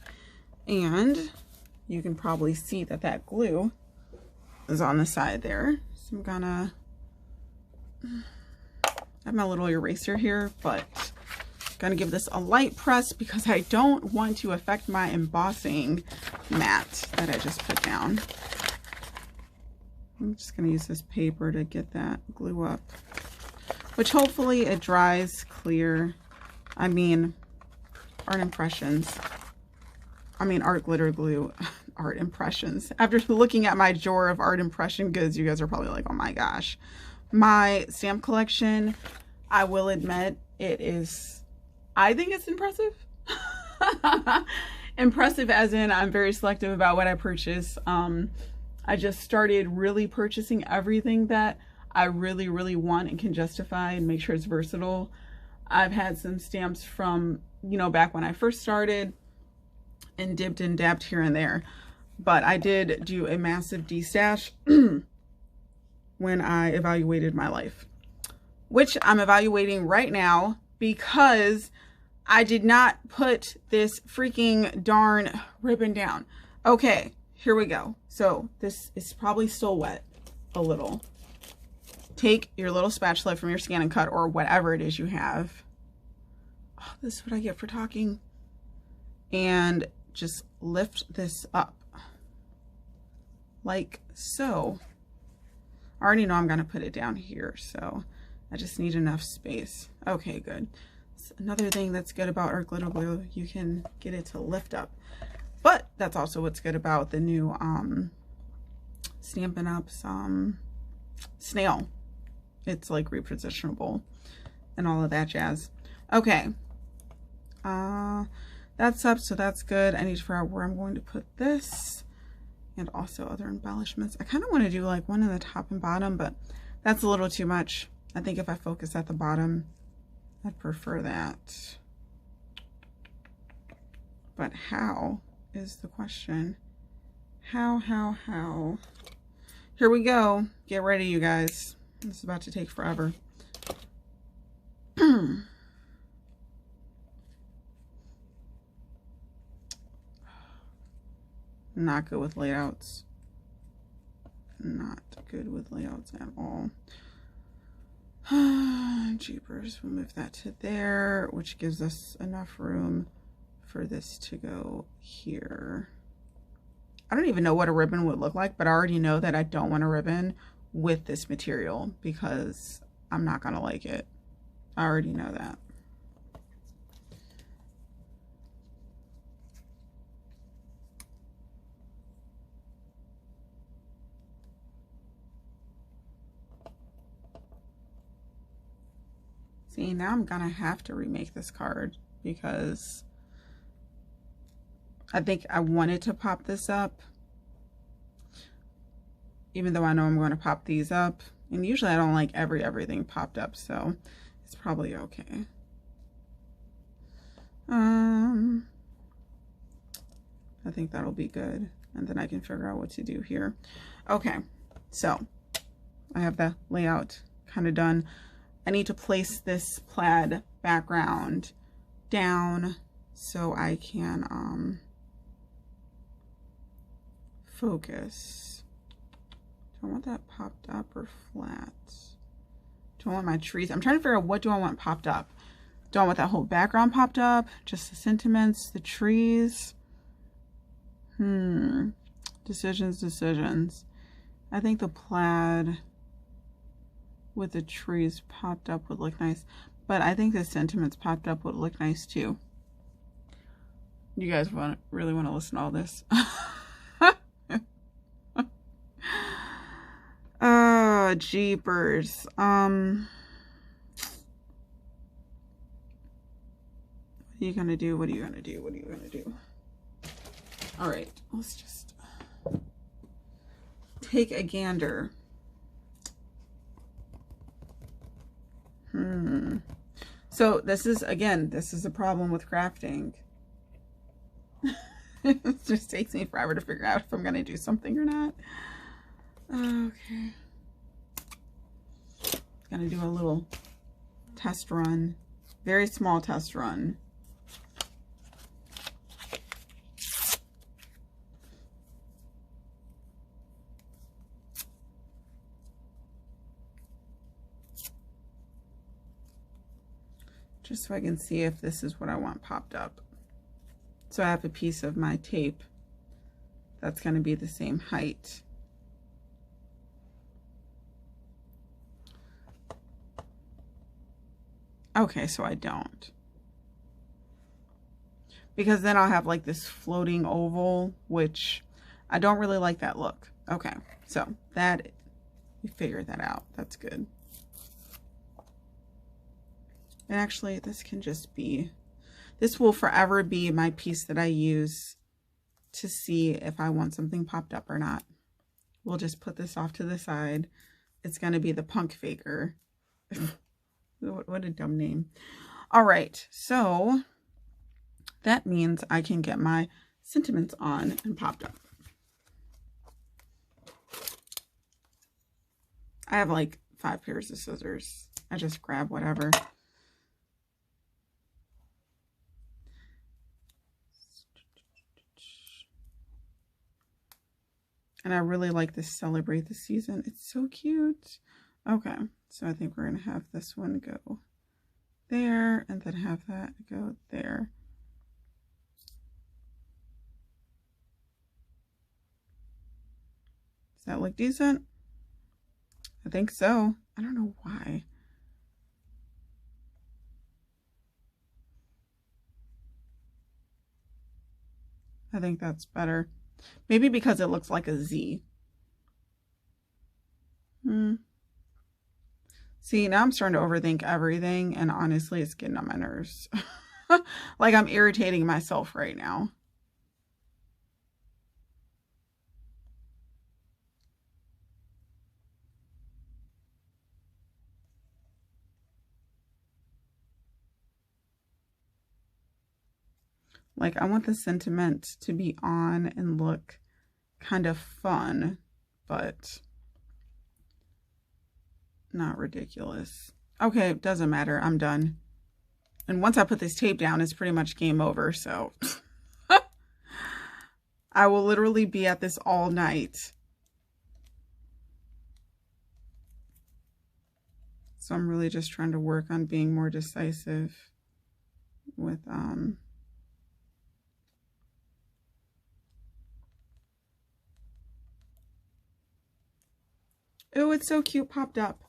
and you can probably see that that glue is on the side there. So I'm gonna have my little eraser here, but I'm gonna give this a light press because I don't want to affect my embossing mat that I just put down. I'm just gonna use this paper to get that glue up, which hopefully it dries clear. I mean, art impressions. I mean, art glitter glue, art impressions. After looking at my drawer of art impression goods, you guys are probably like, oh my gosh. My stamp collection, I will admit, it is, I think it's impressive. Impressive as in I'm very selective about what I purchase. I just started really purchasing everything that I really, really want and can justify and make sure it's versatile. I've had some stamps from, you know, back when I first started and dipped and dabbed here and there. But I did do a massive destash when I evaluated my life. which I'm evaluating right now because I did not put this freaking darn ribbon down. Okay, here we go. So this is probably still wet a little. Take your little spatula from your Scan and Cut or whatever it is you have. Oh, this is what I get for talking. And just lift this up like so. I already know I'm going to put it down here, so I just need enough space. Okay, good. That's another thing that's good about our glitter glue. You can get it to lift up. But that's also what's good about the new Stampin' Up's snail. It's like repositionable and all of that jazz. Okay. That's up, so that's good. I need to figure out where I'm going to put this and also other embellishments. I kind of want to do like one in the top and bottom, but that's a little too much. I think if I focus at the bottom, I'd prefer that. But how is the question? How? Here we go. Get ready, you guys. This is about to take forever. Not good with layouts. Not good with layouts at all. Jeepers, we'll move that to there, which gives us enough room for this to go here. I don't even know what a ribbon would look like, but I already know that I don't want a ribbon with this material because I'm not gonna like it. I already know that. See, now I'm gonna have to remake this card because I think I wanted to pop this up, even though I know I'm going to pop these up. And usually I don't like everything popped up, so it's probably okay. I think that'll be good. And then I can figure out what to do here. Okay, so I have the layout kind of done. I need to place this plaid background down so I can focus. Do I want that popped up or flat? Do I want my trees? I'm trying to figure out what do I want popped up. Do I want that whole background popped up? Just the sentiments, the trees? Decisions. I think the plaid with the trees popped up would look nice, but I think the sentiments popped up would look nice too. You guys really want to listen to all this? Oh, jeepers. What are you gonna do? What are you gonna do? What are you gonna do? All right, let's just take a gander. So this is, again, this is a problem with crafting. It just takes me forever to figure out if I'm gonna do something or not. Okay. Gonna do a little test run, very small test run. Just so I can see if this is what I want popped up. So I have a piece of my tape that's going to be the same height. Okay, so I don't. Because then I'll have like this floating oval, which I don't really like that look. Okay, so that, we figured that out. That's good. And actually, this can just be, this will forever be my piece that I use to see if I want something popped up or not. We'll just put this off to the side. It's going to be the punk faker. What a dumb name. All right, so that means I can get my sentiments on and popped up. I have like 5 pairs of scissors. I just grab whatever. And I really like this Celebrate the Season. It's so cute. Okay, so I think we're going to have this one go there and then have that go there. Does that look decent? I think so. I don't know why. I think that's better. Maybe because it looks like a Z. See, now I'm starting to overthink everything, and honestly, it's getting on my nerves. Like I'm irritating myself right now. Like I want the sentiment to be on and look kind of fun, but not ridiculous. Okay, it doesn't matter. I'm done. And once I put this tape down, it's pretty much game over, so I will literally be at this all night. So I'm really just trying to work on being more decisive with oh, it's so cute, popped up.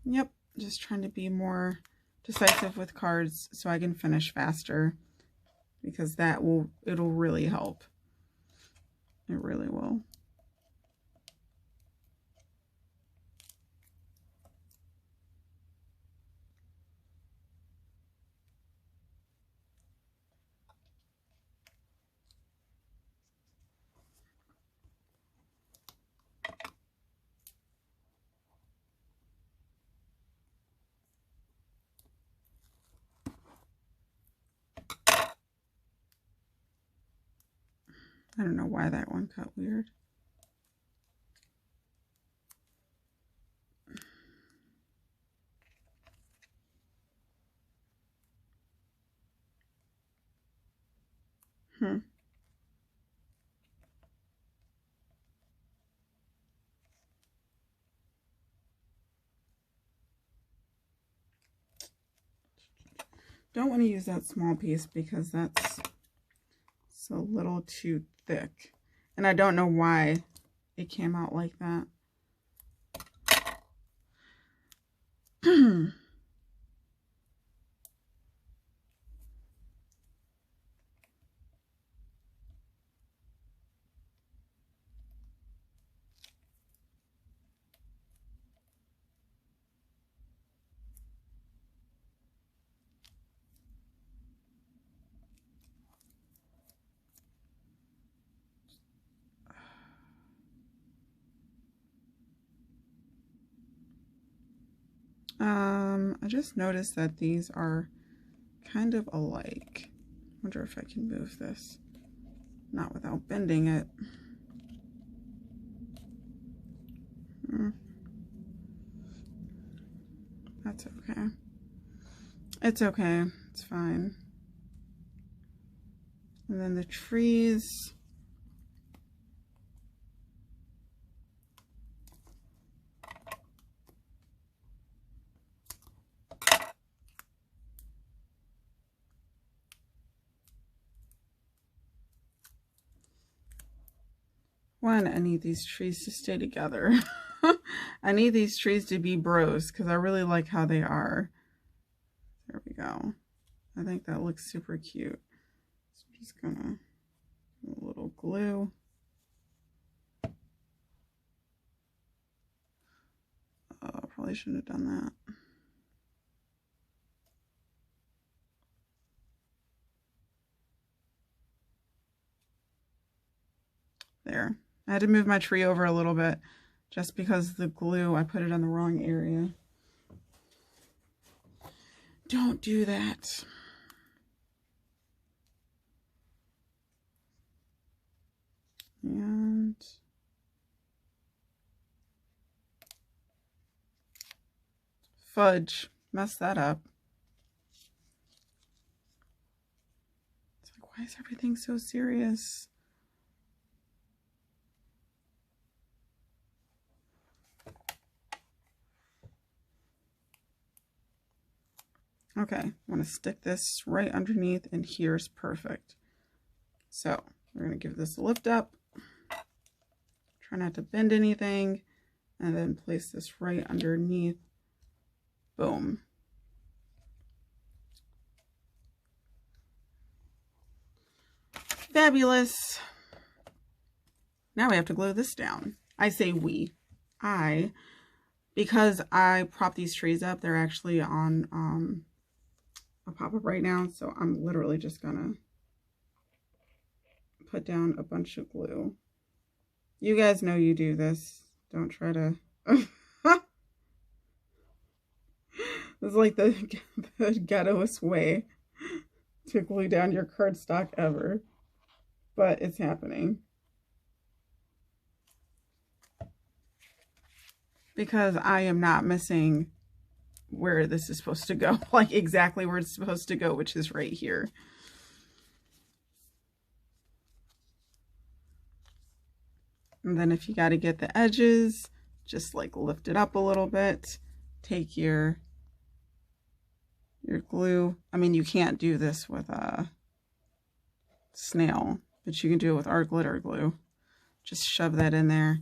Yep, just trying to be more decisive with cards so I can finish faster, because it'll really help. It really will. I don't know why that one cut weird. Don't want to use that small piece because that's a little too thick. And I don't know why it came out like that. I just noticed that these are kind of alike. Wonder if I can move this, not without bending it. That's okay. It's okay. It's fine. And then the trees. One, I need these trees to stay together. I need these trees to be bros because I really like how they are. There we go. I think that looks super cute. So I'm just gonna do a little glue. Probably shouldn't have done that. There. I had to move my tree over a little bit just because the glue, I put it on the wrong area. Don't do that. And Fudge. Messed that up. It's like, why is everything so serious? Okay, I want to stick this right underneath, and here's perfect. So we're going to give this a lift up. Try not to bend anything, and then place this right underneath. Boom. Fabulous. Now we have to glue this down. I say we. Because I prop these trees up, they're actually on a pop-up right now, so I'm literally just gonna put down a bunch of glue. You guys know you do this. Don't try to... It's like the ghettoest way to glue down your cardstock ever. But it's happening. Because I am not missing where this is supposed to go. Like exactly where it's supposed to go, which is right here. And then if you got to get the edges, just like lift it up a little bit. Take your glue. I mean, you can't do this with a snail, but you can do it with our glitter glue. Just shove that in there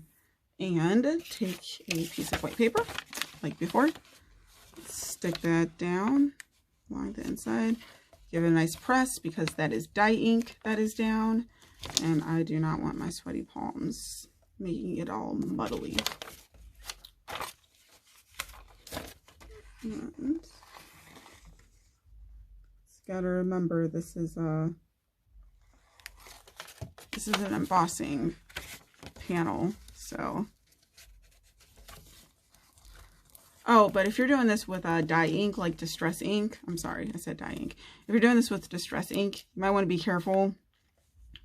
and take a piece of white paper like before. Stick that down along the inside. Give it a nice press because that is dye ink that is down. And I do not want my sweaty palms making it all muddly. And gotta remember this is an embossing panel, so. Oh, but if you're doing this with dye ink, like Distress ink, I'm sorry, I said dye ink. If you're doing this with Distress ink, you might want to be careful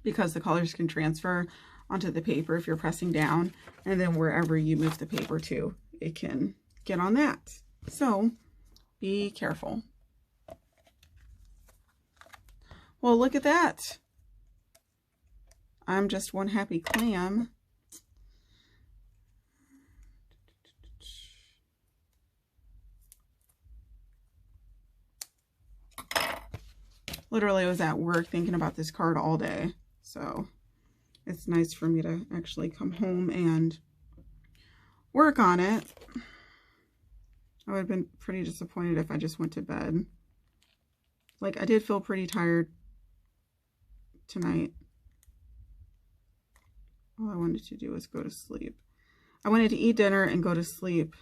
because the colors can transfer onto the paper if you're pressing down, and then wherever you move the paper to, it can get on that. So be careful. Well, look at that. I'm just one happy clam. Literally, I was at work thinking about this card all day. So it's nice for me to actually come home and work on it. I would have been pretty disappointed if I just went to bed. Like, I did feel pretty tired tonight. All I wanted to do was go to sleep. I wanted to eat dinner and go to sleep.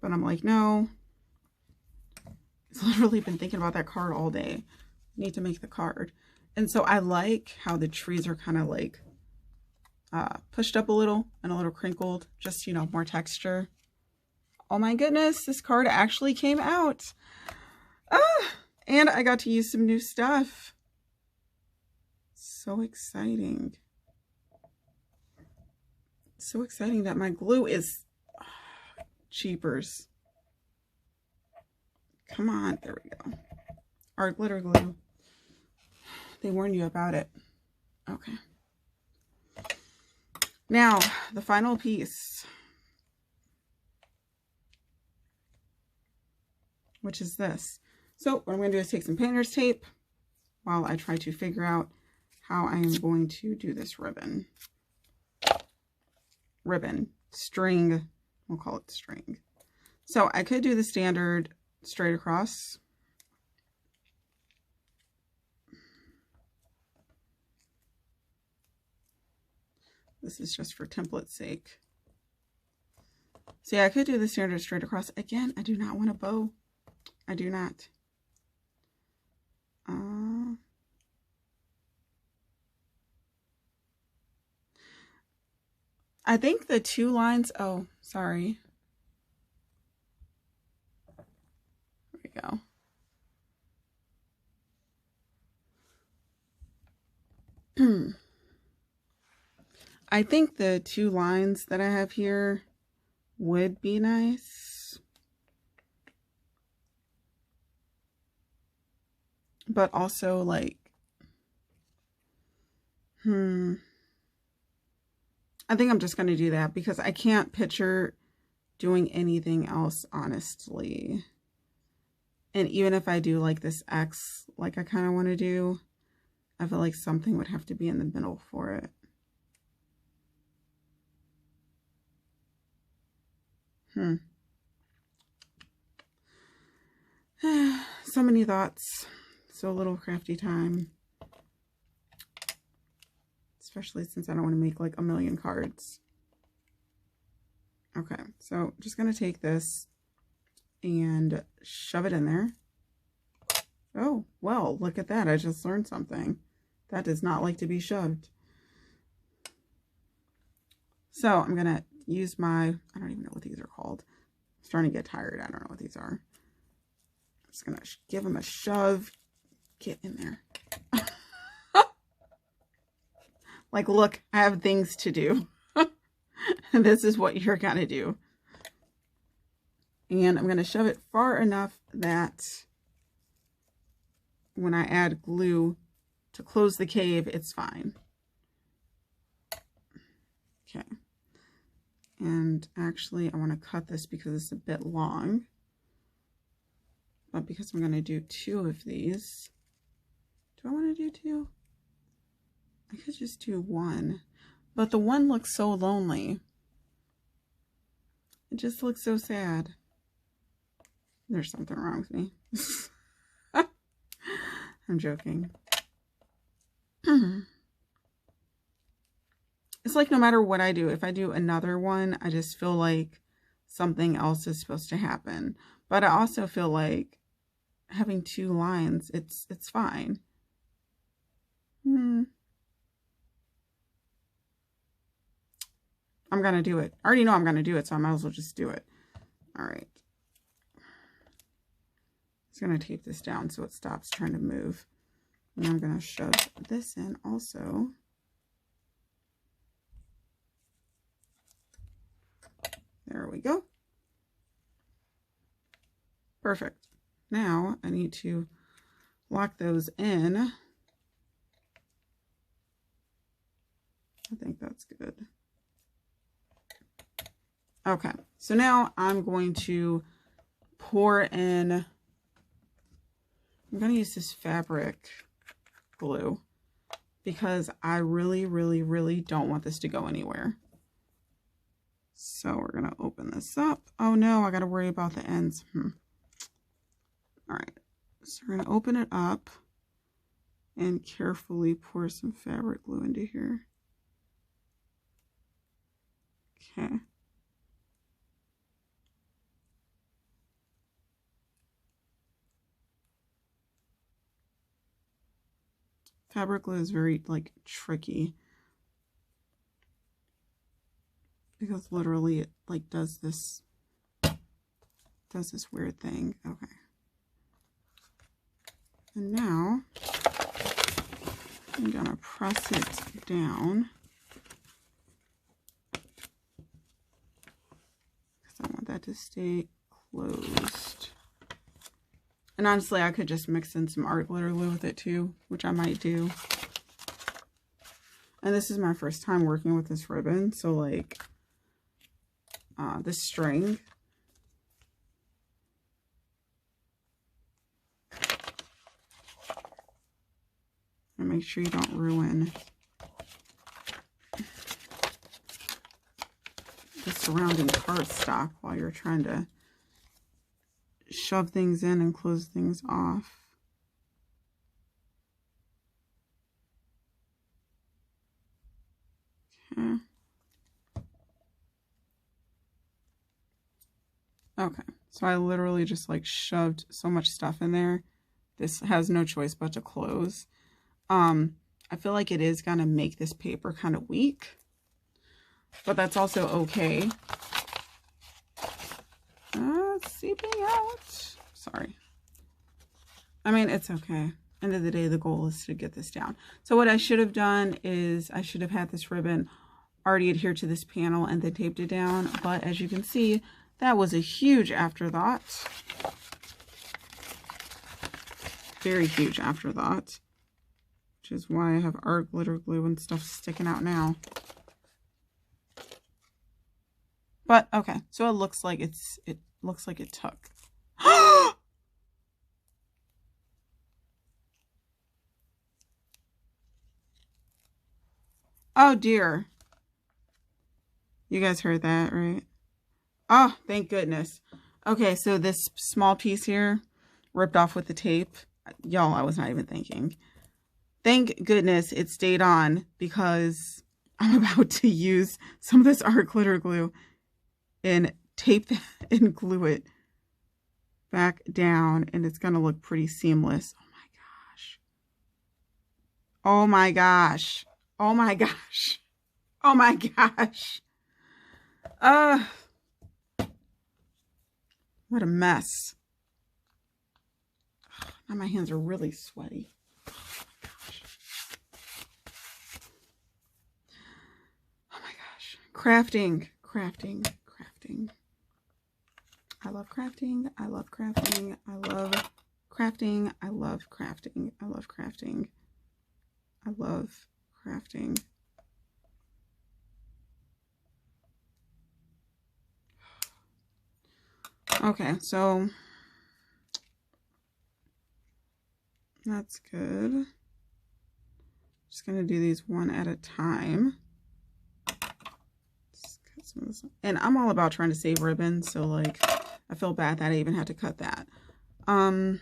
But I'm like, no. I've literally been thinking about that card all day. I need to make the card. And so I like how the trees are kind of like pushed up a little and a little crinkled. Just, you know, more texture. Oh my goodness, this card actually came out. And I got to use some new stuff. So exciting. So exciting that my glue is cheapers. Come on, there we go. Our glitter glue. They warn you about it. Okay. Now, the final piece, which is this. So what I'm going to do is take some painter's tape while I try to figure out how I am going to do this ribbon. String, we'll call it string. So I could do the standard straight across. This is just for template's sake. So yeah, I could do the standard straight across. Again, I do not want a bow. I do not. I think the two lines, oh, sorry. There we go. I think the two lines that I have here would be nice. but also like, I think I'm just going to do that because I can't picture doing anything else, honestly. And even if I do like this X, like I kind of want to do, I feel like something would have to be in the middle for it. So many thoughts, so little crafty time. Especially since I don't want to make like a million cards. Okay, so I'm just going to take this and shove it in there. Oh, well, look at that. I just learned something. That does not like to be shoved. So I'm going to use my, I don't even know what these are called. I'm starting to get tired. I don't know what these are. I'm just going to give them a shove. Get in there. Like, look, I have things to do. And this is what you're going to do. And I'm going to shove it far enough that when I add glue to close the cave, it's fine. Okay. And actually, I want to cut this because it's a bit long. But because I'm going to do 2 of these. Do I want to do 2? I could just do 1. But the 1 looks so lonely. It just looks so sad. There's something wrong with me. I'm joking. It's like no matter what I do, if I do another one, I just feel like something else is supposed to happen. But I also feel like having 2 lines, it's fine. I'm going to do it. I already know I'm going to do it, so I might as well just do it. All right. Just going to tape this down so it stops trying to move. And I'm going to shove this in also. There we go. Perfect. Now I need to lock those in. I think that's good. Okay, so now I'm going to pour in, I'm going to use this fabric glue because I really, really, really don't want this to go anywhere. So we're going to open this up. Oh no, I got to worry about the ends. All right, so we're going to open it up and carefully pour some fabric glue into here. Okay. Fabric glue is very, like, tricky. Because literally it, like, does this weird thing. Okay. And now, I'm gonna press it down. Because I want that to stay closed. And honestly, I could just mix in some art glitter glue with it too, which I might do. And this is my first time working with this ribbon, so like this string. And make sure you don't ruin the surrounding cardstock while you're trying to shove things in and close things off. Okay. Okay, so I literally just like shoved so much stuff in there. This has no choice but to close. I feel like it is gonna make this paper kind of weak, but that's also okay. Seeping out. Sorry. I mean, it's okay. End of the day, the goal is to get this down. So what I should have done is I should have had this ribbon already adhered to this panel and then taped it down. But as you can see, that was a huge afterthought. very huge afterthought, which is why I have art glitter glue and stuff sticking out now. But okay, so it looks like it took. Oh dear. You guys heard that, right? Oh, thank goodness. Okay, so this small piece here ripped off with the tape. Y'all, I was not even thinking. Thank goodness it stayed on, because I'm about to use some of this art glitter glue and tape that and glue it back down, and it's gonna look pretty seamless. Oh my gosh. Oh my gosh. Oh my gosh. What a mess. Now my hands are really sweaty. Oh my gosh. Crafting. I love crafting. I love crafting. I love crafting. I love crafting. I love crafting. I love crafting. Okay, so that's good. Just gonna do these one at a time. And I'm all about trying to save ribbon, so like I feel bad that I even had to cut that. All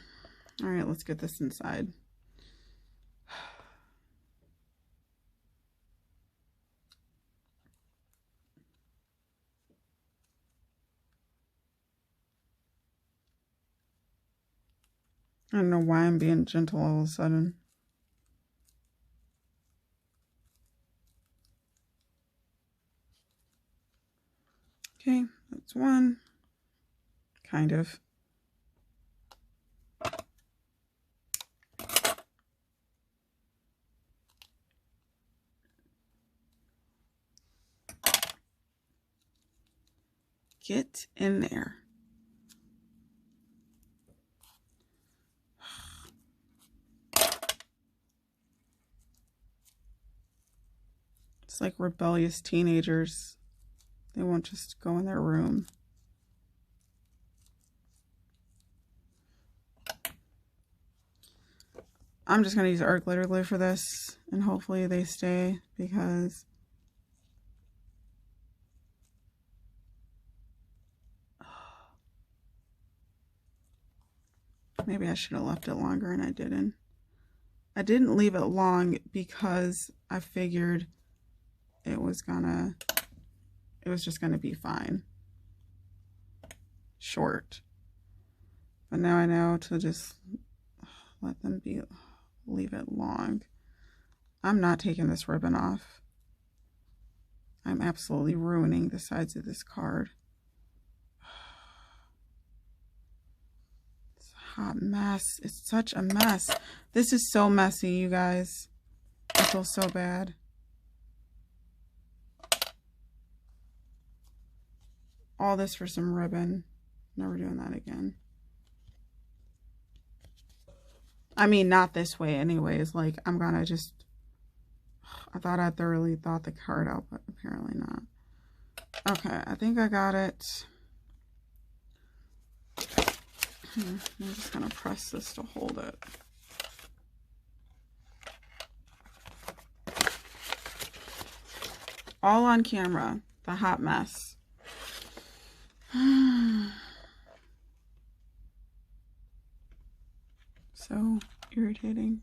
right, let's get this inside. I don't know why I'm being gentle all of a sudden. Okay, that's one. Kind of. Get in there. It's like rebellious teenagers. They won't just go in their room. I'm just going to use art glitter glue for this, and hopefully they stay, because maybe I should have left it longer and I didn't. I didn't leave it long because I figured it was just gonna be fine. Short. But now I know to just let them leave it long. I'm not taking this ribbon off. I'm absolutely ruining the sides of this card. It's a hot mess. It's such a mess. This is so messy, you guys. I feel so bad. All this for some ribbon. Never doing that again. I mean, not this way anyways. Like, I'm gonna just... I thought I thoroughly thought the card out, but apparently not. Okay, I think I got it. I'm just gonna press this to hold it. All on camera. The hot mess. So irritating.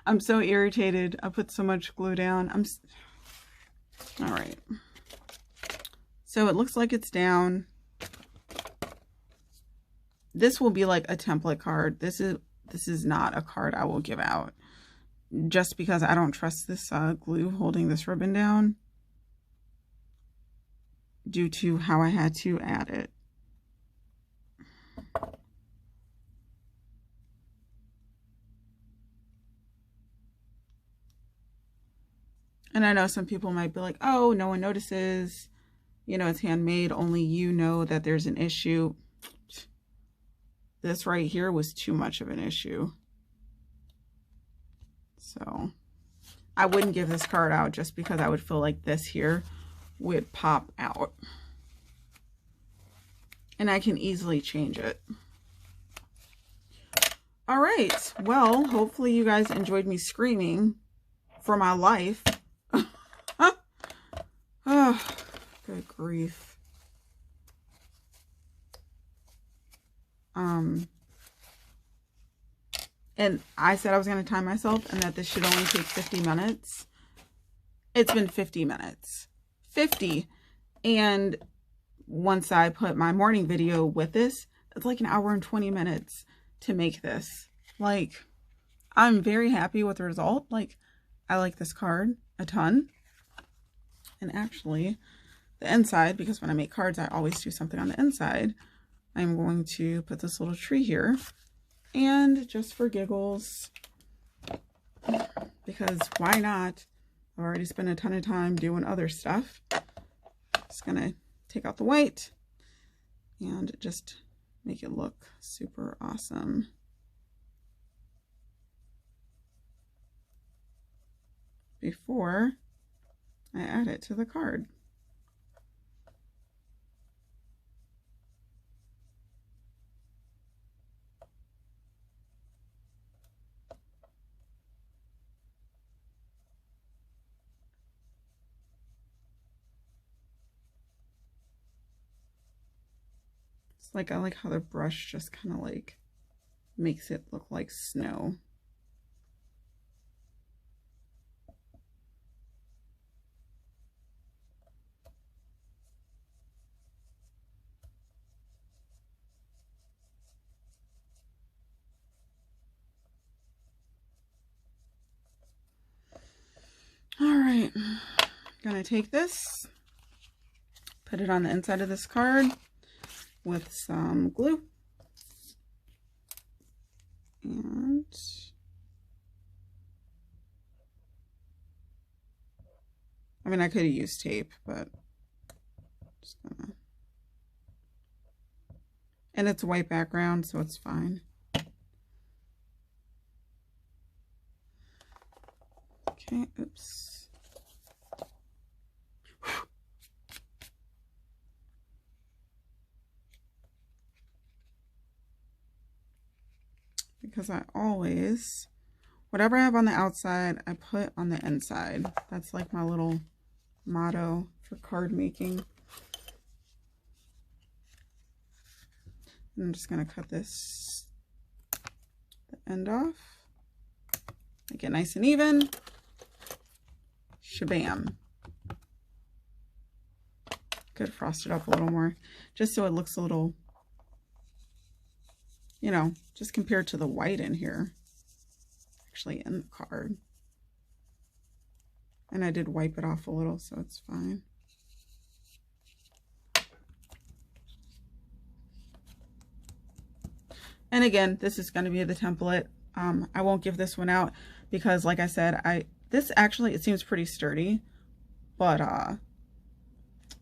I'm so irritated. I put so much glue down. All right. So it looks like it's down. This will be like a template card. This is not a card I will give out, just because I don't trust this glue holding this ribbon down due to how I had to add it. And I know some people might be like, oh, no one notices, you know, it's handmade, only you know that there's an issue. this right here was too much of an issue. So I wouldn't give this card out just because I would feel like this here would pop out. And I can easily change it. All right. Well, hopefully you guys enjoyed me screaming for my life. Oh, good grief. And I said I was going to time myself and that this should only take 50 minutes. It's been 50 minutes. 50. And once I put my morning video with this, it's like 1 hour and 20 minutes to make this. Like, I'm very happy with the result. Like, I like this card a ton. And actually, the inside, because when I make cards, I always do something on the inside. I'm going to put this little tree here. And just for giggles, because why not? I've already spent a ton of time doing other stuff. Just gonna take out the white and just make it look super awesome. Before I add it to the card. Like, I like how the brush just kind of like makes it look like snow. All right, I'm gonna take this, put it on the inside of this card with some glue, and I mean, I could have used tape, but just gonna, and it's a white background, so it's fine. Okay, oops. Because I always, whatever I have on the outside, I put on the inside. That's like my little motto for card making. I'm just going to cut this, the end off, make it nice and even. Shabam. Could frost it up a little more, just so it looks a little, you know, just compared to the white in here, actually in the card. And I did wipe it off a little, so it's fine. And again, this is going to be the template. I won't give this one out because, like I said, this actually, it seems pretty sturdy, but I'm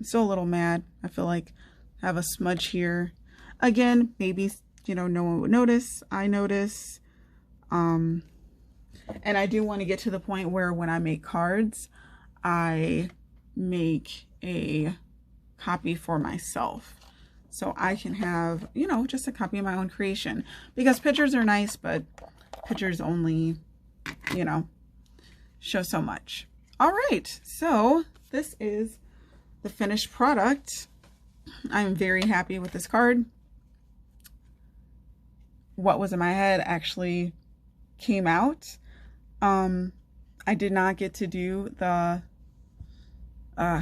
still a little mad. I feel like I have a smudge here. Again, maybe, you know, no one would notice. I notice. And I do want to get to the point where when I make cards, I make a copy for myself. So I can have, you know, just a copy of my own creation. Because pictures are nice, but pictures only, you know, show so much. All right, so this is the finished product. I'm very happy with this card. What was in my head actually came out. I did not get to do the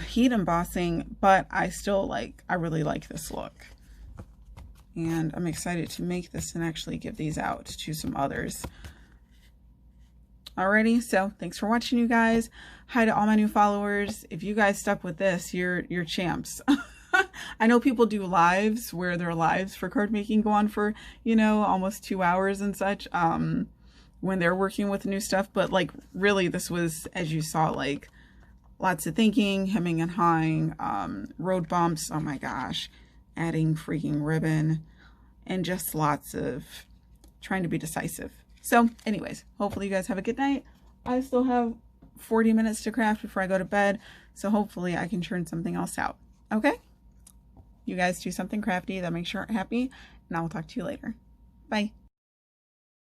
heat embossing, but I really like this look. And I'm excited to make this and actually give these out to some others. Alrighty, so thanks for watching, you guys. Hi to all my new followers. If you guys stuck with this, you're champs. I know people do lives where their lives for card making go on for, you know, almost 2 hours and such, when they're working with new stuff. But like, really, this was, as you saw, like lots of thinking, hemming and hawing, road bumps. Oh my gosh, adding freaking ribbon and just lots of trying to be decisive. So anyways, hopefully you guys have a good night. I still have 40 minutes to craft before I go to bed, so hopefully I can churn something else out. Okay? You guys do something crafty that makes your heart happy, and I will talk to you later. Bye.